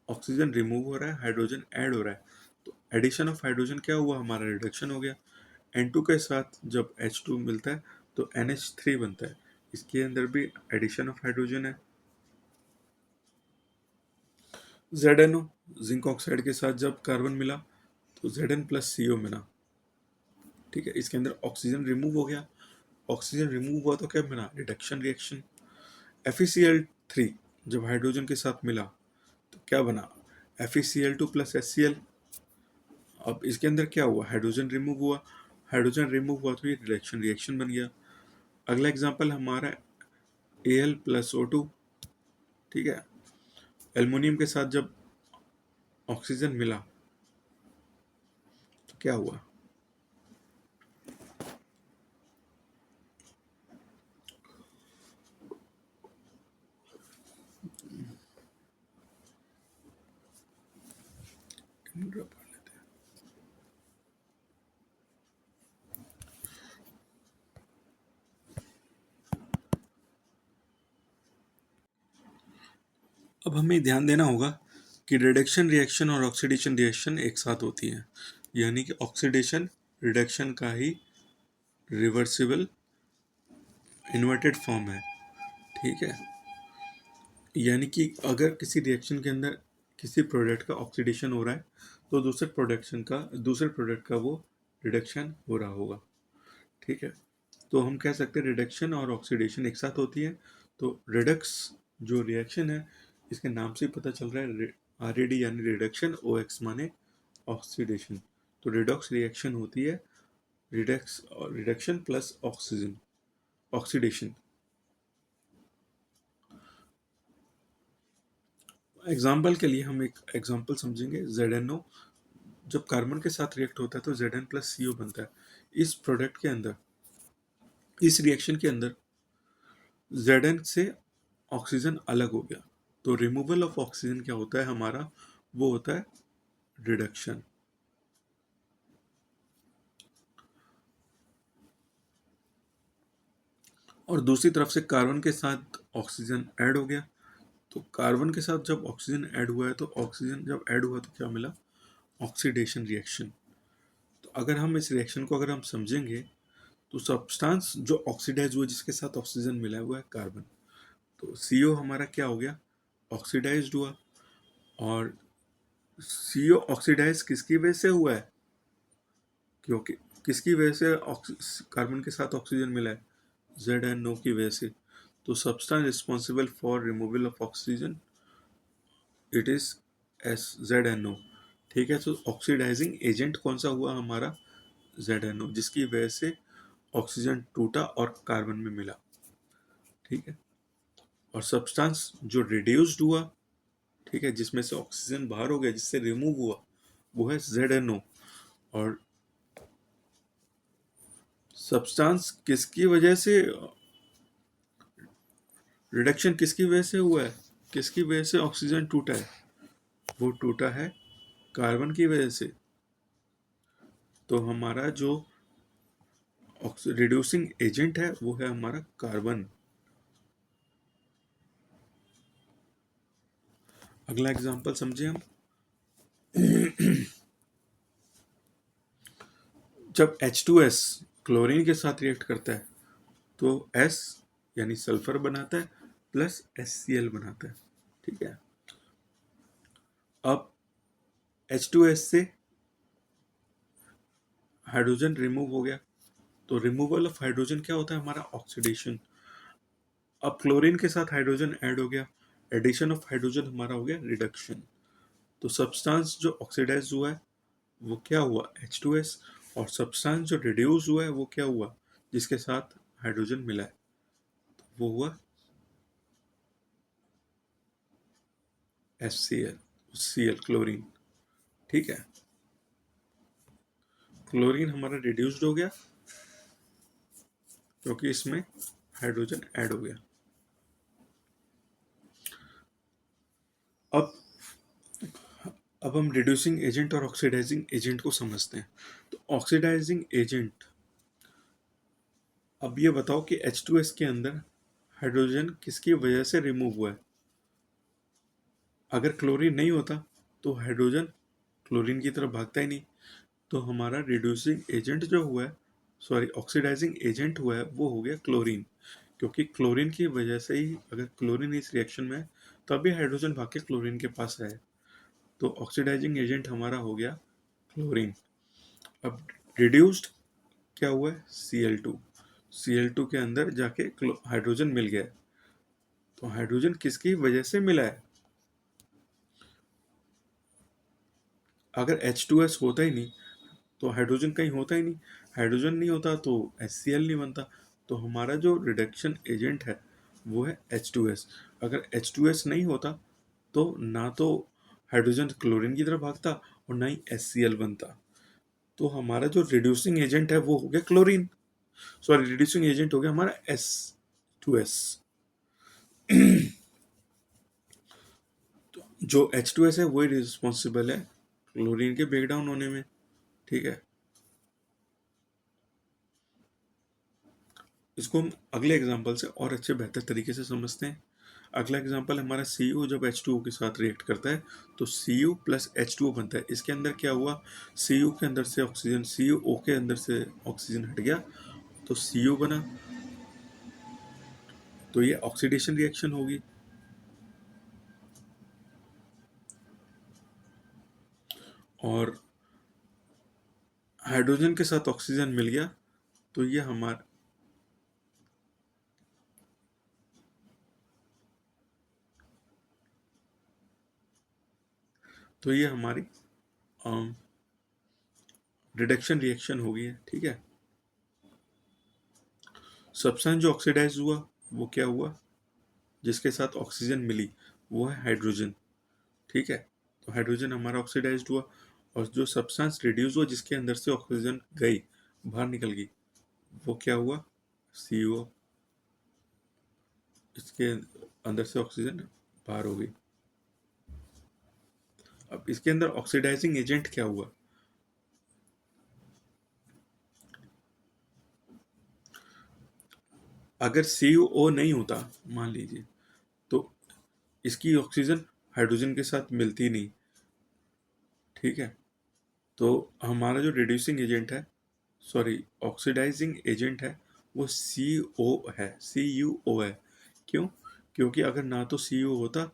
ऑक्सीजन रिमूव हो रहा है, हाइड्रोजन ऐड हो रहा है। तो एडिशन ऑफ हाइड्रोजन क्या हुआ, हमारा रिडक्शन हो गया। N2 के साथ जब H2 मिलता है तो NH3 बनता है। इसके अंदर भी एडिशन ऑफ हाइड्रोजन है। ZnO, जिंक ऑक्साइड के साथ जब कार्बन मिला तो Zn प्लस CO मिला। ठीक है, इसके अंदर ऑक्सीजन रिमूव हो गया। ऑक्सीजन रिमूव हुआ तो क्या बना, रिडक्शन रिएक्शन। FeCl3 जब हाइड्रोजन के साथ मिला तो क्या बना, FeCl2 प्लस HCl। अब इसके अंदर क्या हुआ, हाइड्रोजन रिमूव हुआ। हाइड्रोजन रिमूव हुआ तो ये रिडक्शन रिएक्शन बन गया। अगला एग्जांपल हमारा Al प्लस O2। ठीक है, एल्युमिनियम के साथ जब ऑक्सीजन मिला तो क्या हुआ, अब हमें ध्यान देना होगा कि रिडक्शन रिएक्शन और ऑक्सीडेशन रिएक्शन एक साथ होती है, यानी कि ऑक्सीडेशन रिडक्शन का ही रिवर्सिबल इन्वर्टेड फॉर्म है। ठीक है, यानी कि अगर किसी रिएक्शन के अंदर किसी प्रोडक्ट का ऑक्सीडेशन हो रहा है तो दूसरे प्रोडक्ट का वो रिडक्शन हो रहा होगा। ठीक है, तो हम कह सकते हैं रिडक्शन और ऑक्सीडेशन एक साथ होती है। तो रिडक्स जो रिएक्शन है, इसके नाम से ही पता चल रहा है, RAD यानी रिडक्शन, OX माने ऑक्सीडेशन। तो रिडॉक्स रिएक्शन होती है reduction plus oxygen oxidation. Example के लिए हम एक एग्जाम्पल समझेंगे। ZnO जब कार्बन के साथ रिएक्ट होता है तो Zn प्लस CO बनता है। इस प्रोडक्ट के अंदर, इस रिएक्शन के अंदर Zn से ऑक्सीजन अलग हो गया तो रिमूवल ऑफ ऑक्सीजन क्या होता है हमारा, वो होता है रिडक्शन। और दूसरी तरफ से कार्बन के साथ ऑक्सीजन ऐड हो गया तो कार्बन के साथ जब ऑक्सीजन ऐड हुआ है तो ऑक्सीजन जब ऐड हुआ तो क्या मिला, ऑक्सीडेशन रिएक्शन। तो अगर हम इस रिएक्शन को अगर हम समझेंगे तो सब्सटेंस जो ऑक्सीडाइज हुआ जिसके साथ ऑक्सीजन मिला हुआ है कार्बन, तो CO हमारा क्या हो गया, ऑक्सीडाइज्ड हुआ। और CO ऑक्सीडाइज किसकी वजह से हुआ है, क्योंकि किसकी वजह से कार्बन के साथ ऑक्सीजन मिला है, ZnO की वजह से। तो substance responsible for removal of oxygen, it is ZnO। ठीक है, तो ऑक्सीडाइजिंग एजेंट कौन सा हुआ हमारा, ZnO, जिसकी वजह से ऑक्सीजन टूटा और कार्बन में मिला। ठीक है, और सब्सटेंस जो रिड्यूस्ड हुआ, ठीक है, जिसमें से ऑक्सीजन बाहर हो गया, जिससे रिमूव हुआ, वो है ZnO। और सब्सटेंस किसकी वजह से, रिडक्शन किसकी वजह से हुआ है, किसकी वजह से ऑक्सीजन टूटा है, वो टूटा है कार्बन की वजह से। तो हमारा जो रिड्यूसिंग एजेंट है वो है हमारा कार्बन। अगला एग्जांपल समझे हम। जब H2S क्लोरीन के साथ रिएक्ट करता है तो S यानी सल्फर बनाता है प्लस HCl बनाता है। ठीक है, अब H2S से हाइड्रोजन रिमूव हो गया तो रिमूवल ऑफ हाइड्रोजन क्या होता है हमारा, ऑक्सीडेशन। अब क्लोरीन के साथ हाइड्रोजन ऐड हो गया, एडिशन ऑफ हाइड्रोजन हमारा हो गया रिडक्शन। तो सब्सटेंस जो ऑक्सीडाइज हुआ है वो क्या हुआ, H2S। और सब्सटेंस जो रिड्यूस हुआ है वो क्या हुआ, जिसके साथ हाइड्रोजन मिला है, वो हुआ HCl क्लोरीन। ठीक है, क्लोरीन हमारा रिड्यूस्ड हो गया क्योंकि इसमें हाइड्रोजन ऐड हो गया। अब अब हम रिड्यूसिंग एजेंट और ऑक्सीडाइजिंग एजेंट को समझते हैं। तो ऑक्सीडाइजिंग एजेंट, अब ये बताओ कि H2S के अंदर हाइड्रोजन किसकी वजह से रिमूव हुआ है। अगर क्लोरीन नहीं होता तो हाइड्रोजन क्लोरीन की तरफ भागता ही नहीं। तो हमारा रिड्यूसिंग एजेंट जो हुआ है, सॉरी ऑक्सीडाइजिंग एजेंट हुआ है, वो हो गया क्लोरीन। क्योंकि क्लोरीन की वजह से ही, अगर क्लोरीन इस रिएक्शन में है तभी हाइड्रोजन भाग के क्लोरीन के पास है। तो ऑक्सीडाइजिंग एजेंट हमारा हो गया क्लोरीन। अब रिड्यूस्ड क्या हुआ है, Cl2। Cl2 के अंदर जाके हाइड्रोजन मिल गया है। तो हाइड्रोजन किसकी वजह से मिला है। अगर H2S होता ही नहीं तो हाइड्रोजन कहीं होता ही नहीं। हाइड्रोजन नहीं होता तो HCl नहीं बनता। तो हमारा जो रिडक्शन एजेंट है वो है H2S। अगर H2S नहीं होता तो ना तो हाइड्रोजन क्लोरीन की तरफ भागता और ना ही HCl बनता। तो हमारा जो रिड्यूसिंग एजेंट है वो हो गया क्लोरीन, सॉरी रिड्यूसिंग एजेंट हो गया हमारा H2S। तो जो H2S है वही रिस्पॉन्सिबल है क्लोरीन के ब्रेकडाउन होने में। ठीक है, इसको हम अगले एग्जांपल से और अच्छे बेहतर तरीके से समझते हैं। अगला एग्जांपल हमारा Cu जब H2O के साथ रिएक्ट करता है तो Cu प्लस H2O बनता है। इसके अंदर क्या हुआ, Cu के अंदर से ऑक्सीजन, Cuo के अंदर से ऑक्सीजन हट गया तो Cu बना। तो ये ऑक्सीडेशन रिएक्शन होगी। और हाइड्रोजन के साथ ऑक्सीजन मिल गया तो ये हमारा, तो ये हमारी रिडक्शन रिएक्शन हो गई है। ठीक है, सब्सटेंस जो ऑक्सीडाइज हुआ वो क्या हुआ, जिसके साथ ऑक्सीजन मिली वो है हाइड्रोजन। ठीक है, तो हाइड्रोजन हमारा ऑक्सीडाइज्ड हुआ। और जो सब्सटेंस रिड्यूस हुआ जिसके अंदर से ऑक्सीजन गई, बाहर निकल गई, वो क्या हुआ, CO। इसके अंदर से ऑक्सीजन बाहर हो गई। अब इसके अंदर ऑक्सीडाइजिंग एजेंट क्या हुआ, अगर CO नहीं होता मान लीजिए, तो इसकी ऑक्सीजन हाइड्रोजन के साथ मिलती नहीं। ठीक है, तो हमारा जो रिड्यूसिंग एजेंट है, सॉरी ऑक्सीडाइजिंग एजेंट है, वो CO है, CuO है। क्यों, क्योंकि अगर ना तो CO होता,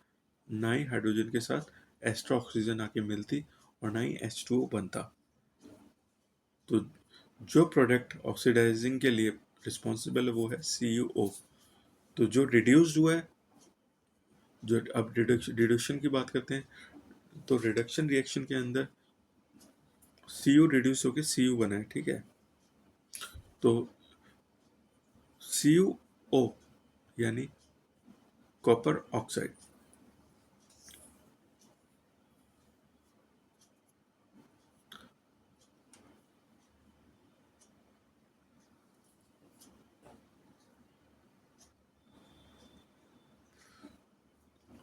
ना ही हाइड्रोजन के साथ एक्स्ट्रा ऑक्सीजन आके मिलती और ना ही H2O बनता। तो जो प्रोडक्ट ऑक्सीडाइजिंग के लिए रिस्पॉन्सिबल है वो है CuO। तो जो रिड्यूस्ड हुआ है, जो अब रिडक्शन की बात करते हैं, तो रिडक्शन रिएक्शन के अंदर Cu रिड्यूस होकर Cu बना है। ठीक है, तो CuO यानी कॉपर ऑक्साइड।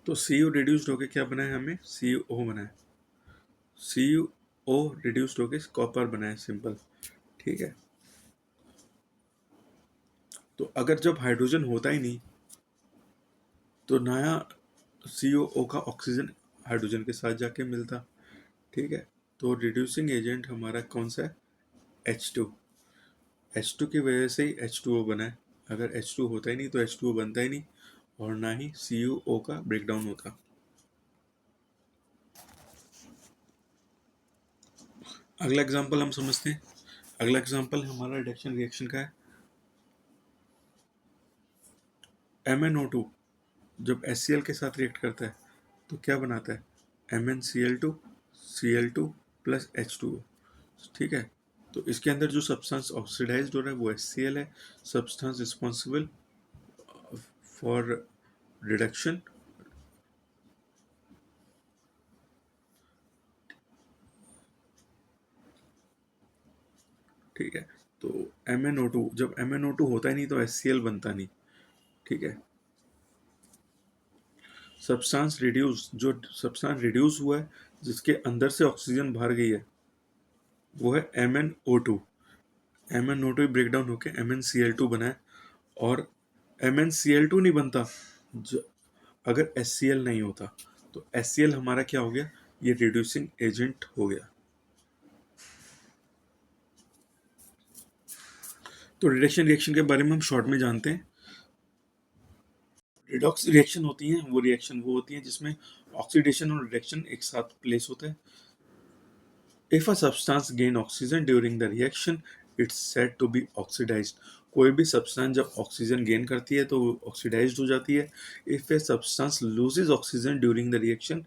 तो Cu रिड्यूस्ड होके क्या बना है, हमें CuO बना है। CuO रिड्यूस्ड होके कॉपर बना है, सिंपल। ठीक है, तो अगर जब हाइड्रोजन होता ही नहीं तो नया CuO का ऑक्सीजन हाइड्रोजन के साथ जाके मिलता। ठीक है, तो रिड्यूसिंग एजेंट हमारा कौन सा है, H2। H2 की वजह से ही H2O बना है। अगर H2 होता ही नहीं तो H2O बनता ही नहीं और ना ही CuO का ब्रेकडाउन होता। अगला एग्जांपल हम समझते हैं। अगला एग्जांपल हमारा रिडक्शन रिएक्शन का है। MnO2 जब HCl के साथ रिएक्ट करता है तो क्या बनाता है, MnCl2, Cl2 प्लस H2O। ठीक है, तो इसके अंदर जो सब्सटेंस ऑक्सीडाइज्ड हो रहा है वो HCl है, सब्सटेंस रिस्पॉन्सिबल फॉर रिडक्शन। ठीक है, तो MnO2, जब MnO2 होता ही नहीं तो HCl बनता नहीं। ठीक है, सब्सटेंस रिड्यूस, जो सब्सटेंस रिड्यूस हुआ है जिसके अंदर से ऑक्सीजन बाहर गई है, वो है MnO2। MnO2 ब्रेक डाउन होकर MnCl2 बना है। और MnCl2 नहीं बनता अगर HCl नहीं होता। तो HCl हमारा क्या हो गया, ये रिड्यूसिंग एजेंट हो गया। तो रिडक्शन रिएक्शन के बारे में हम शॉर्ट में जानते हैं। रिडॉक्स रिएक्शन होती हैं, वो होती हैं जिसमें ऑक्सीडेशन और रिडक्शन एक साथ प्लेस होता है। If a substance gain oxygen during the reaction, it's said to be oxidized. कोई भी सब्सटेंस जब ऑक्सीजन गेन करती है तो वो ऑक्सीडाइज्ड हो जाती है। If a substance loses oxygen during the reaction,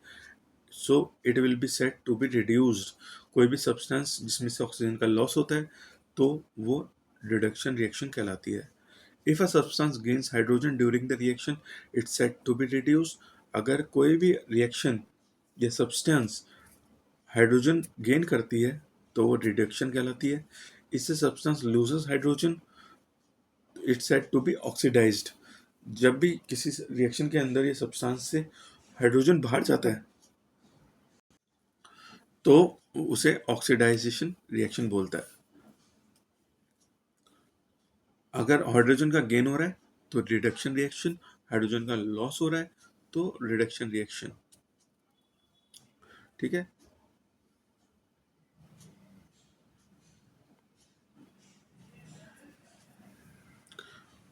so it will be said to be reduced. कोई भी सब्सटेंस जिसमें से ऑक्सीजन का लॉस होता है तो वो रिडक्शन रिएक्शन कहलाती है। If a substance gains hydrogen during the reaction, it's said to be reduced. अगर कोई भी रिएक्शन या सब्सटेंस हाइड्रोजन गेन करती है तो वो रिडक्शन कहलाती है। इससे substance loses hydrogen, it's said to be oxidized. जब भी किसी रिएक्शन के अंदर ये सब्सटेंस से हाइड्रोजन बाहर जाता है तो उसे ऑक्सीडाइजेशन रिएक्शन बोलता है। अगर हाइड्रोजन का गेन हो रहा है तो रिडक्शन रिएक्शन, हाइड्रोजन का लॉस हो रहा है तो रिडक्शन रिएक्शन। ठीक है।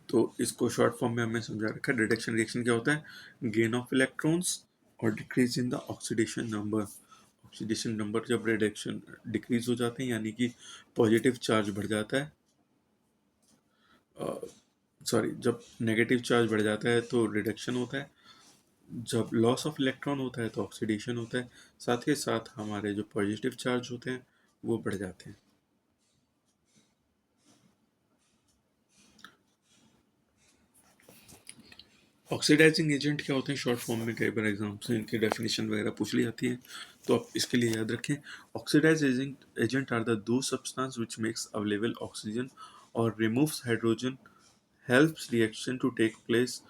तो इसको शॉर्ट फॉर्म में हमने समझा रखा है। रिडक्शन रिएक्शन क्या होता है, गेन ऑफ इलेक्ट्रॉन्स और decrease in the oxidation number. Oxidation number जब रिडक्शन डिक्रीज हो जाते हैं यानी कि पॉजिटिव चार्ज बढ़ जाता है, सॉरी जब नेगेटिव चार्ज बढ़ जाता है तो रिडक्शन होता है, जब लॉस ऑफ इलेक्ट्रॉन होता है तो ऑक्सीडेशन होता है। साथ ही साथ हमारे जो पॉजिटिव चार्ज होते हैं वो बढ़ जाते हैं। ऑक्सीडाइजिंग एजेंट क्या होते हैं, शॉर्ट फॉर्म में कई बार एग्जाम से इनकी डेफिनेशन वगैरह पूछ ली जाती है, तो आप इसके लिए याद रखें। Oxidize agent are the two substance which makes available oxygen और removes hydrogen, helps reaction to take place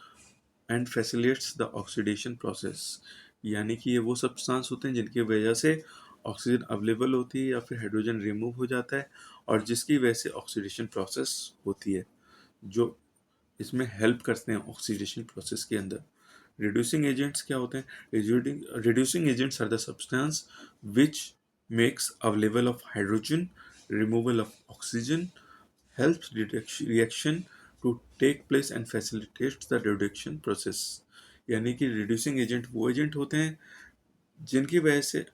and facilitates the oxidation process. यानी कि ये वो सब्सटेंस होते हैं जिनकी वजह से ऑक्सीजन अवेलेबल होती है या फिर हाइड्रोजन रिमूव हो जाता है और जिसकी वजह से ऑक्सीडेशन प्रोसेस होती है, जो इसमें हेल्प करते हैं ऑक्सीडेशन प्रोसेस के अंदर। रिड्यूसिंग एजेंट्स क्या होते हैं, reducing agents are the substance which makes available of hydrogen, removal of oxygen, helps reaction to take place and facilitates the reduction process. यानी कि रिड्यूसिंग एजेंट वो एजेंट होते हैं जिनकी वजह से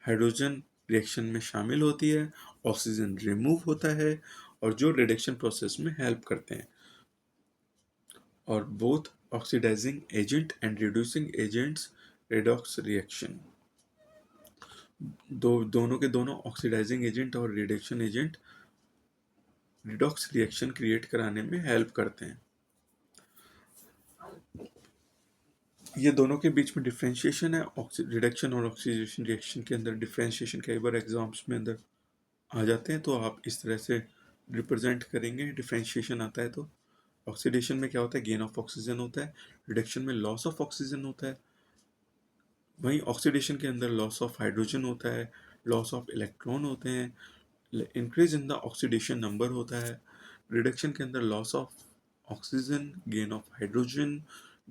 हाइड्रोजन रिएक्शन में शामिल होती है, ऑक्सीजन रिमूव होता है और जो रिडक्शन प्रोसेस में हेल्प करते हैं। और both oxidizing agent and reducing agents redox reaction, दोनों के दोनों ऑक्सीडाइजिंग एजेंट और reduction agent redox reaction create कराने में हेल्प करते हैं। ये दोनों के बीच में डिफ्रेंशिएशन है। रिडक्शन और ऑक्सीडेशन रिएक्शन के अंदर डिफ्रेंशिएशन कई बार एग्जाम्स में अंदर आ जाते हैं, तो आप इस तरह से रिप्रेजेंट करेंगे। डिफ्रेंशिएशन आता है तो ऑक्सीडेशन में क्या होता है, गेन ऑफ ऑक्सीजन होता है, रिडक्शन में लॉस ऑफ ऑक्सीजन होता है। वहीं ऑक्सीडेशन के अंदर लॉस ऑफ हाइड्रोजन होता है, लॉस ऑफ इलेक्ट्रॉन होते हैं, increase in the oxidation number होता है। रिडक्शन के अंदर loss of oxygen, gain of hydrogen,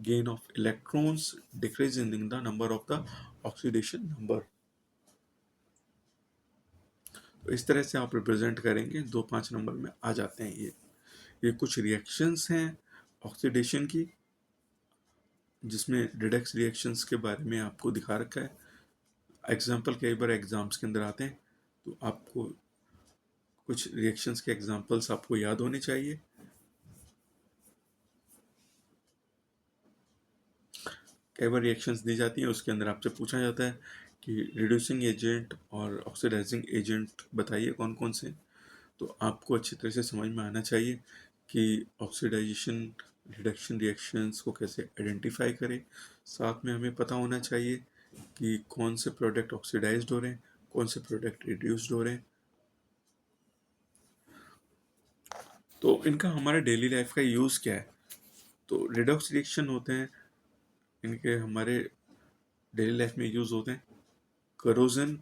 gain of electrons, decrease in the number of the oxidation number. तो इस तरह से आप रिप्रेजेंट करेंगे, 2-5 नंबर में आ जाते हैं ये कुछ रिएक्शंस हैं ऑक्सीडेशन की जिसमें रिडक्स रिएक्शंस के बारे में आपको दिखा रखा है। एग्जाम्पल कई बार एग्जाम्स के अंदर आते हैं, तो आपको कुछ रिएक्शंस के एग्जाम्पल्स आपको याद होने चाहिए। कई बार रिएक्शंस दी जाती हैं, उसके अंदर आपसे पूछा जाता है कि रिड्यूसिंग एजेंट और ऑक्सीडाइजिंग एजेंट बताइए कौन कौन से। तो आपको अच्छी तरह से समझ में आना चाहिए कि ऑक्सीडाइजेशन रिडक्शन रिएक्शंस को कैसे आइडेंटिफाई करें। साथ में हमें पता होना चाहिए कि कौन से प्रोडक्ट ऑक्सीडाइज्ड हो रहे हैं, कौन से प्रोडक्ट रिड्यूस्ड हो रहे हैं। तो इनका हमारे डेली लाइफ का यूज़ क्या है। तो रिडॉक्स रिएक्शन होते हैं इनके हमारे डेली लाइफ में यूज होते हैं। करोजन,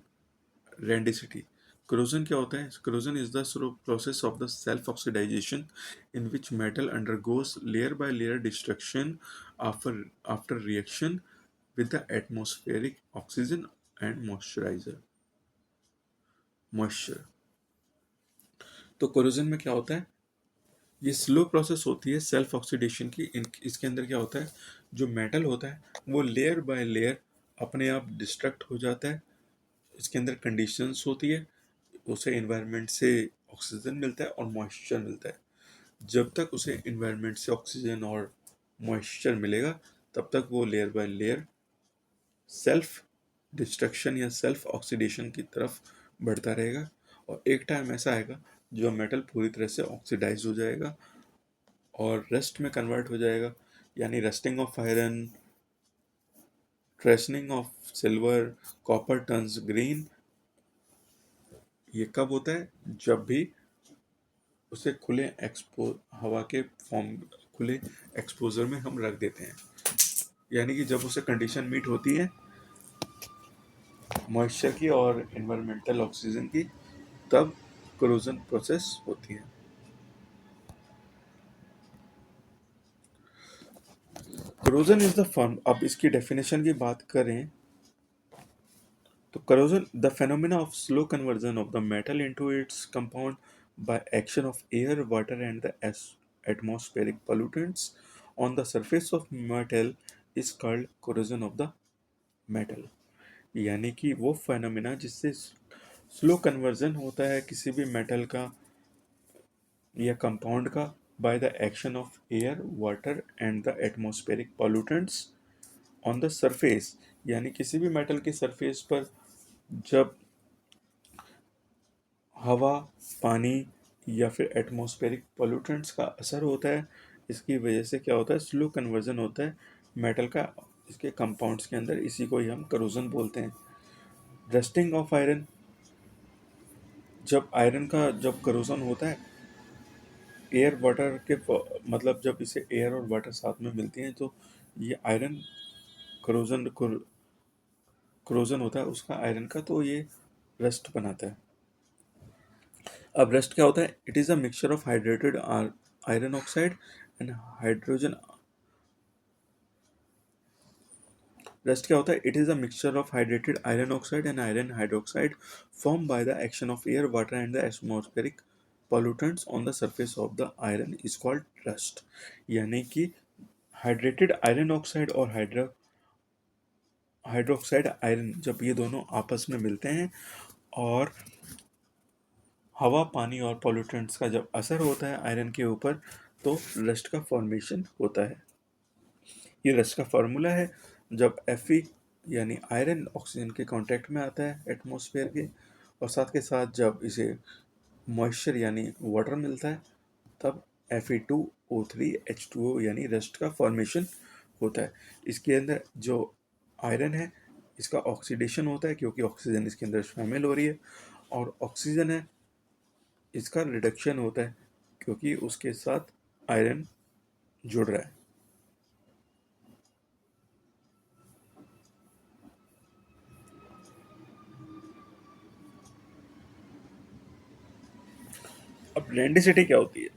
रेंडिसिटी। Corrosion क्या होता है? Corrosion is the slow process of the self-oxidization in which metal undergoes layer by layer destruction after reaction with the atmospheric oxygen and moisture. तो corrosion में क्या होता है? ये स्लो प्रोसेस होती है सेल्फ ऑक्सीडेशन की। इसके अंदर क्या होता है, जो मेटल होता है वो लेयर बाय लेयर अपने आप डिस्ट्रक्ट हो जाता है। इसके अंदर कंडीशंस होती है, उसे इन्वायरमेंट से ऑक्सीजन मिलता है और मॉइस्चर मिलता है। जब तक उसे इन्वायरमेंट से ऑक्सीजन और मॉइस्चर मिलेगा तब तक वो layer by layer self destruction या सेल्फ ऑक्सीडेशन की तरफ बढ़ता रहेगा। और एक टाइम ऐसा आएगा जो मेटल पूरी तरह से ऑक्सीडाइज हो जाएगा और रस्ट में कन्वर्ट हो जाएगा, यानी rusting of iron, tarnishing of silver, copper turns green. ये कब होता है? जब भी उसे हवा के फॉर्म, खुले एक्सपोजर में हम रख देते हैं, यानी कि जब उसे कंडीशन मीट होती है मॉइस्चर की और एनवायरमेंटल ऑक्सीजन की, तब करोजन प्रोसेस होती है। करोजन इज द फॉर्म, अब इसकी डेफिनेशन की बात करें तो corrosion, the phenomena of slow conversion of the metal into its compound by action of air, water, and the atmospheric pollutants on the surface of metal is called corrosion of the metal। यानी कि वो phenomena जिससे slow conversion होता है किसी भी metal का या कंपाउंड का by the action of air, water and the atmospheric pollutants on the surface, यानी किसी भी मेटल के सरफेस पर जब हवा, पानी या फिर एटमॉस्फेरिक पोल्यूटेंट्स का असर होता है, इसकी वजह से क्या होता है, स्लो कन्वर्जन होता है मेटल का इसके कंपाउंड्स के अंदर। इसी को ही हम करोजन बोलते हैं। रस्टिंग ऑफ आयरन, जब आयरन का जब करोजन होता है एयर वाटर के मतलब जब इसे एयर और वाटर साथ में मिलती हैं तो ये आयरन करोजन करोजन होता है उसका आयरन का, तो ये रस्ट बनाता है। अब रस्ट क्या होता है? It is a mixture of hydrated iron oxide and hydrogen. Rust क्या होता है? It is a mixture of hydrated iron oxide and iron hydroxide form by the action of air, water and the atmospheric pollutants on the surface of the iron is called rust। यानी कि hydrated iron oxide और hydroxide iron जब ये दोनों आपस में मिलते हैं और हवा, पानी और पॉल्यूटेंट्स का जब असर होता है आयरन के ऊपर तो रस्ट का फॉर्मेशन होता है। ये रस्ट का फार्मूला है, जब Fe यानी आयरन ऑक्सीजन के कांटेक्ट में आता है एटमॉस्फेयर के, और साथ के साथ जब इसे मॉइस्चर यानी वाटर मिलता है तब Fe2O3H2O यानी रस्ट का फॉर्मेशन होता है। इसके अंदर जो आयरन है इसका ऑक्सीडेशन होता है क्योंकि ऑक्सीजन इसके अंदर शामिल हो रही है, और ऑक्सीजन है इसका रिडक्शन होता है क्योंकि उसके साथ आयरन जुड़ रहा है। अब रेंडिसिटी क्या होती है?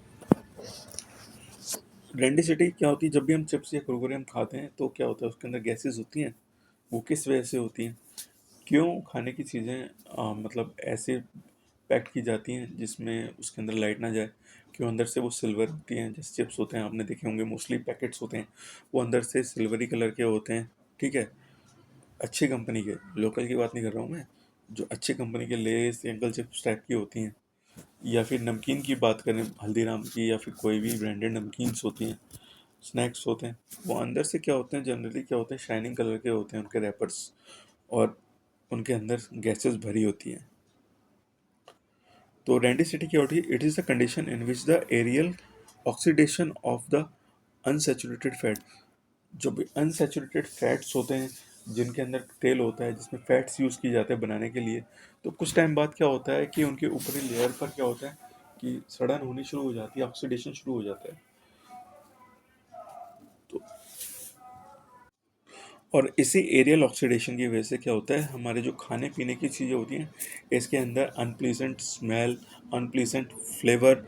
रेंडिसिटी क्या होती है? जब भी हम चिप्स या कुरकुरे हम खाते हैं तो क्या होता है, उसके अंदर गैसेस होती हैं। वो किस वजह से होती हैं? क्यों खाने की चीज़ें मतलब ऐसे पैक की जाती हैं जिसमें उसके अंदर लाइट ना जाए? क्यों अंदर से वो सिल्वर होती हैं? जैसे चिप्स होते हैं, आपने देखे होंगे मोस्टली पैकेट्स होते हैं वो अंदर से सिल्वरी कलर के होते हैं, ठीक है, अच्छी कंपनी के, लोकल की बात नहीं कर रहा हूँ मैं। जो अच्छी कंपनी के लेस या एंकल चिप्स टाइप की होती हैं, या फिर नमकीन की बात करें हल्दीराम की या फिर कोई भी ब्रांडेड नमकीन्स होती हैं, स्नैक्स होते हैं, वो अंदर से क्या होते हैं, जनरली क्या होते हैं, शाइनिंग कलर के होते हैं उनके रैपर्स, और उनके अंदर गैसेस भरी होती हैं। तो रेंडिसिटी क्या होती है? It is the condition in which the aerial oxidation of the unsaturated fat. जो भी अनसेचुरेटेड फैट्स होते हैं जिनके अंदर तेल होता है, जिसमें फैट्स यूज़ किए जाते हैं बनाने के लिए, तो कुछ टाइम बाद क्या होता है कि उनके ऊपरी लेयर पर क्या होता है कि सड़न होनी शुरू हो जाती है, ऑक्सीडेशन शुरू हो जाता है। तो और इसी एरियल ऑक्सीडेशन की वजह से क्या होता है, हमारे जो खाने पीने की चीज़ें होती हैं इसके अंदर अनप्लीजेंट स्मेल, अनप्लीजेंट फ्लेवर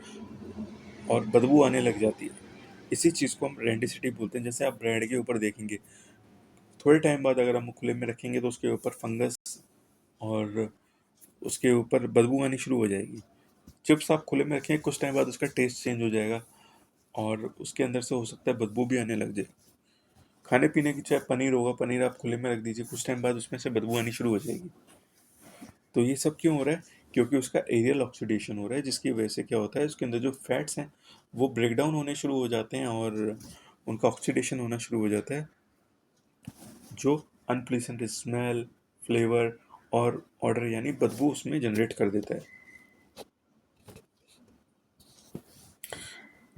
और बदबू आने लग जाती है। इसी चीज़ को हम रेंडिसिटी बोलते हैं। जैसे आप ब्रेड के ऊपर देखेंगे, थोड़े टाइम बाद अगर हम खुले में रखेंगे तो उसके ऊपर फंगस और उसके ऊपर बदबू आनी शुरू हो जाएगी। चिप्स आप खुले में रखेंगे, कुछ टाइम बाद उसका टेस्ट चेंज हो जाएगा और उसके अंदर से हो सकता है बदबू भी आने लग जाए। खाने पीने की चाहे पनीर होगा, पनीर आप खुले में रख दीजिए, कुछ टाइम बाद उसमें से बदबू आनी शुरू हो जाएगी। तो ये सब क्यों हो रहा है? क्योंकि उसका एरियल ऑक्सीडेशन हो रहा है, जिसकी वजह से क्या होता है, उसके अंदर जो फैट्स हैं वो ब्रेक डाउन होने शुरू हो जाते हैं और उनका ऑक्सीडेशन होना शुरू हो जाता है, जो अनप्लीजेंट स्मेल, फ्लेवर और ऑर्डर यानी बदबू उसमें जनरेट कर देता है।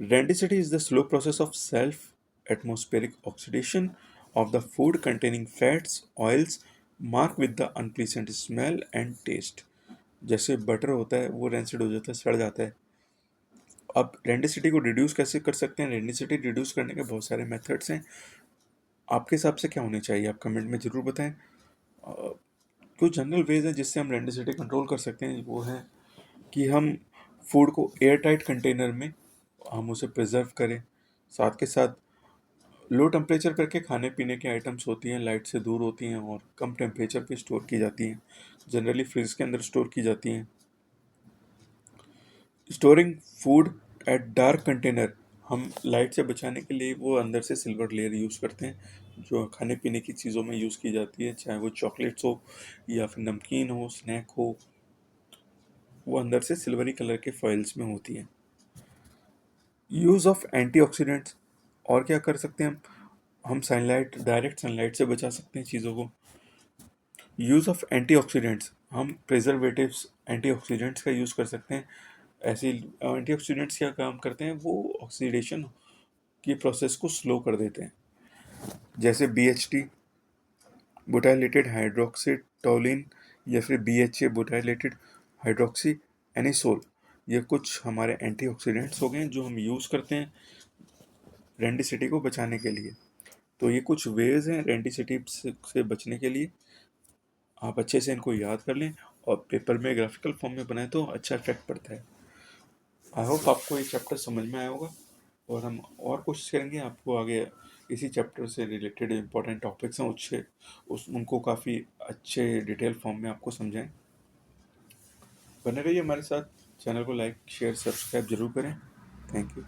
Rendicity is the slow process of self-atmospheric oxidation of the food containing fats, oils, marked with the unpleasant smell and taste. जैसे बटर होता है वो रेंसिड हो जाता है, सड़ जाता है। अब रेंडिसिटी को रिड्यूस कैसे कर सकते हैं? रेंडिसिटी रिड्यूस करने के बहुत सारे मेथड्स हैं। आपके हिसाब से क्या होने चाहिए, आप कमेंट में ज़रूर बताएं। कुछ जनरल वेज हैं जिससे हम रेंडिसिटी कंट्रोल कर सकते हैं। वो है कि हम फूड को एयर टाइट कंटेनर में हम उसे प्रिजर्व करें। साथ के साथ लो टेम्परेचर करके खाने पीने की आइटम्स होती हैं, लाइट से दूर होती हैं और कम टेम्परेचर पे स्टोर की जाती हैं, जनरली फ्रिज के अंदर स्टोर की जाती हैं। Storing food at dark container, हम लाइट से बचाने के लिए वो अंदर से सिल्वर लेयर यूज़ करते हैं जो खाने पीने की चीज़ों में यूज़ की जाती है, चाहे वो चॉकलेट्स हो या फिर नमकीन हो, स्नैक हो, वो अंदर से सिल्वरी कलर के फॉइल्स में होती हैं। यूज़ ऑफ एंटीऑक्सीडेंट्स, और क्या कर सकते हैं हम सनलाइट, डायरेक्ट सनलाइट से बचा सकते हैं चीज़ों को। यूज़ ऑफ एंटीऑक्सीडेंट्स, हम प्रिजर्वेटिव्स, एंटीऑक्सीडेंट्स का यूज़ कर सकते हैं। ऐसे एंटीऑक्सीडेंट्स क्या काम करते हैं, वो ऑक्सीडेशन की प्रोसेस को स्लो कर देते हैं। जैसे BHT, बुटाइलेटेड हाइड्रोक्सी टोलिन, या फिर BHA, बुटाइलेटेड हाइड्रोक्सी एनिसोल, ये कुछ हमारे एंटीऑक्सीडेंट्स हो गए जो हम यूज़ करते हैं रेंडिसिटी को बचाने के लिए। तो ये कुछ वेज हैं रेंडिसिटी से बचने के लिए। आप अच्छे से इनको याद कर लें और पेपर में ग्राफिकल फॉर्म में बनाएं तो अच्छा इफेक्ट पड़ता है। आई होप आपको ये चैप्टर समझ में आया होगा और हम और कोशिश करेंगे आपको आगे इसी चैप्टर से रिलेटेड इंपॉर्टेंट टॉपिक्स हैं उससे उनको काफ़ी अच्छे डिटेल फॉर्म में आपको समझाएं। बने रहिए हमारे साथ, चैनल को लाइक शेयर सब्सक्राइब जरूर करें। Thank you.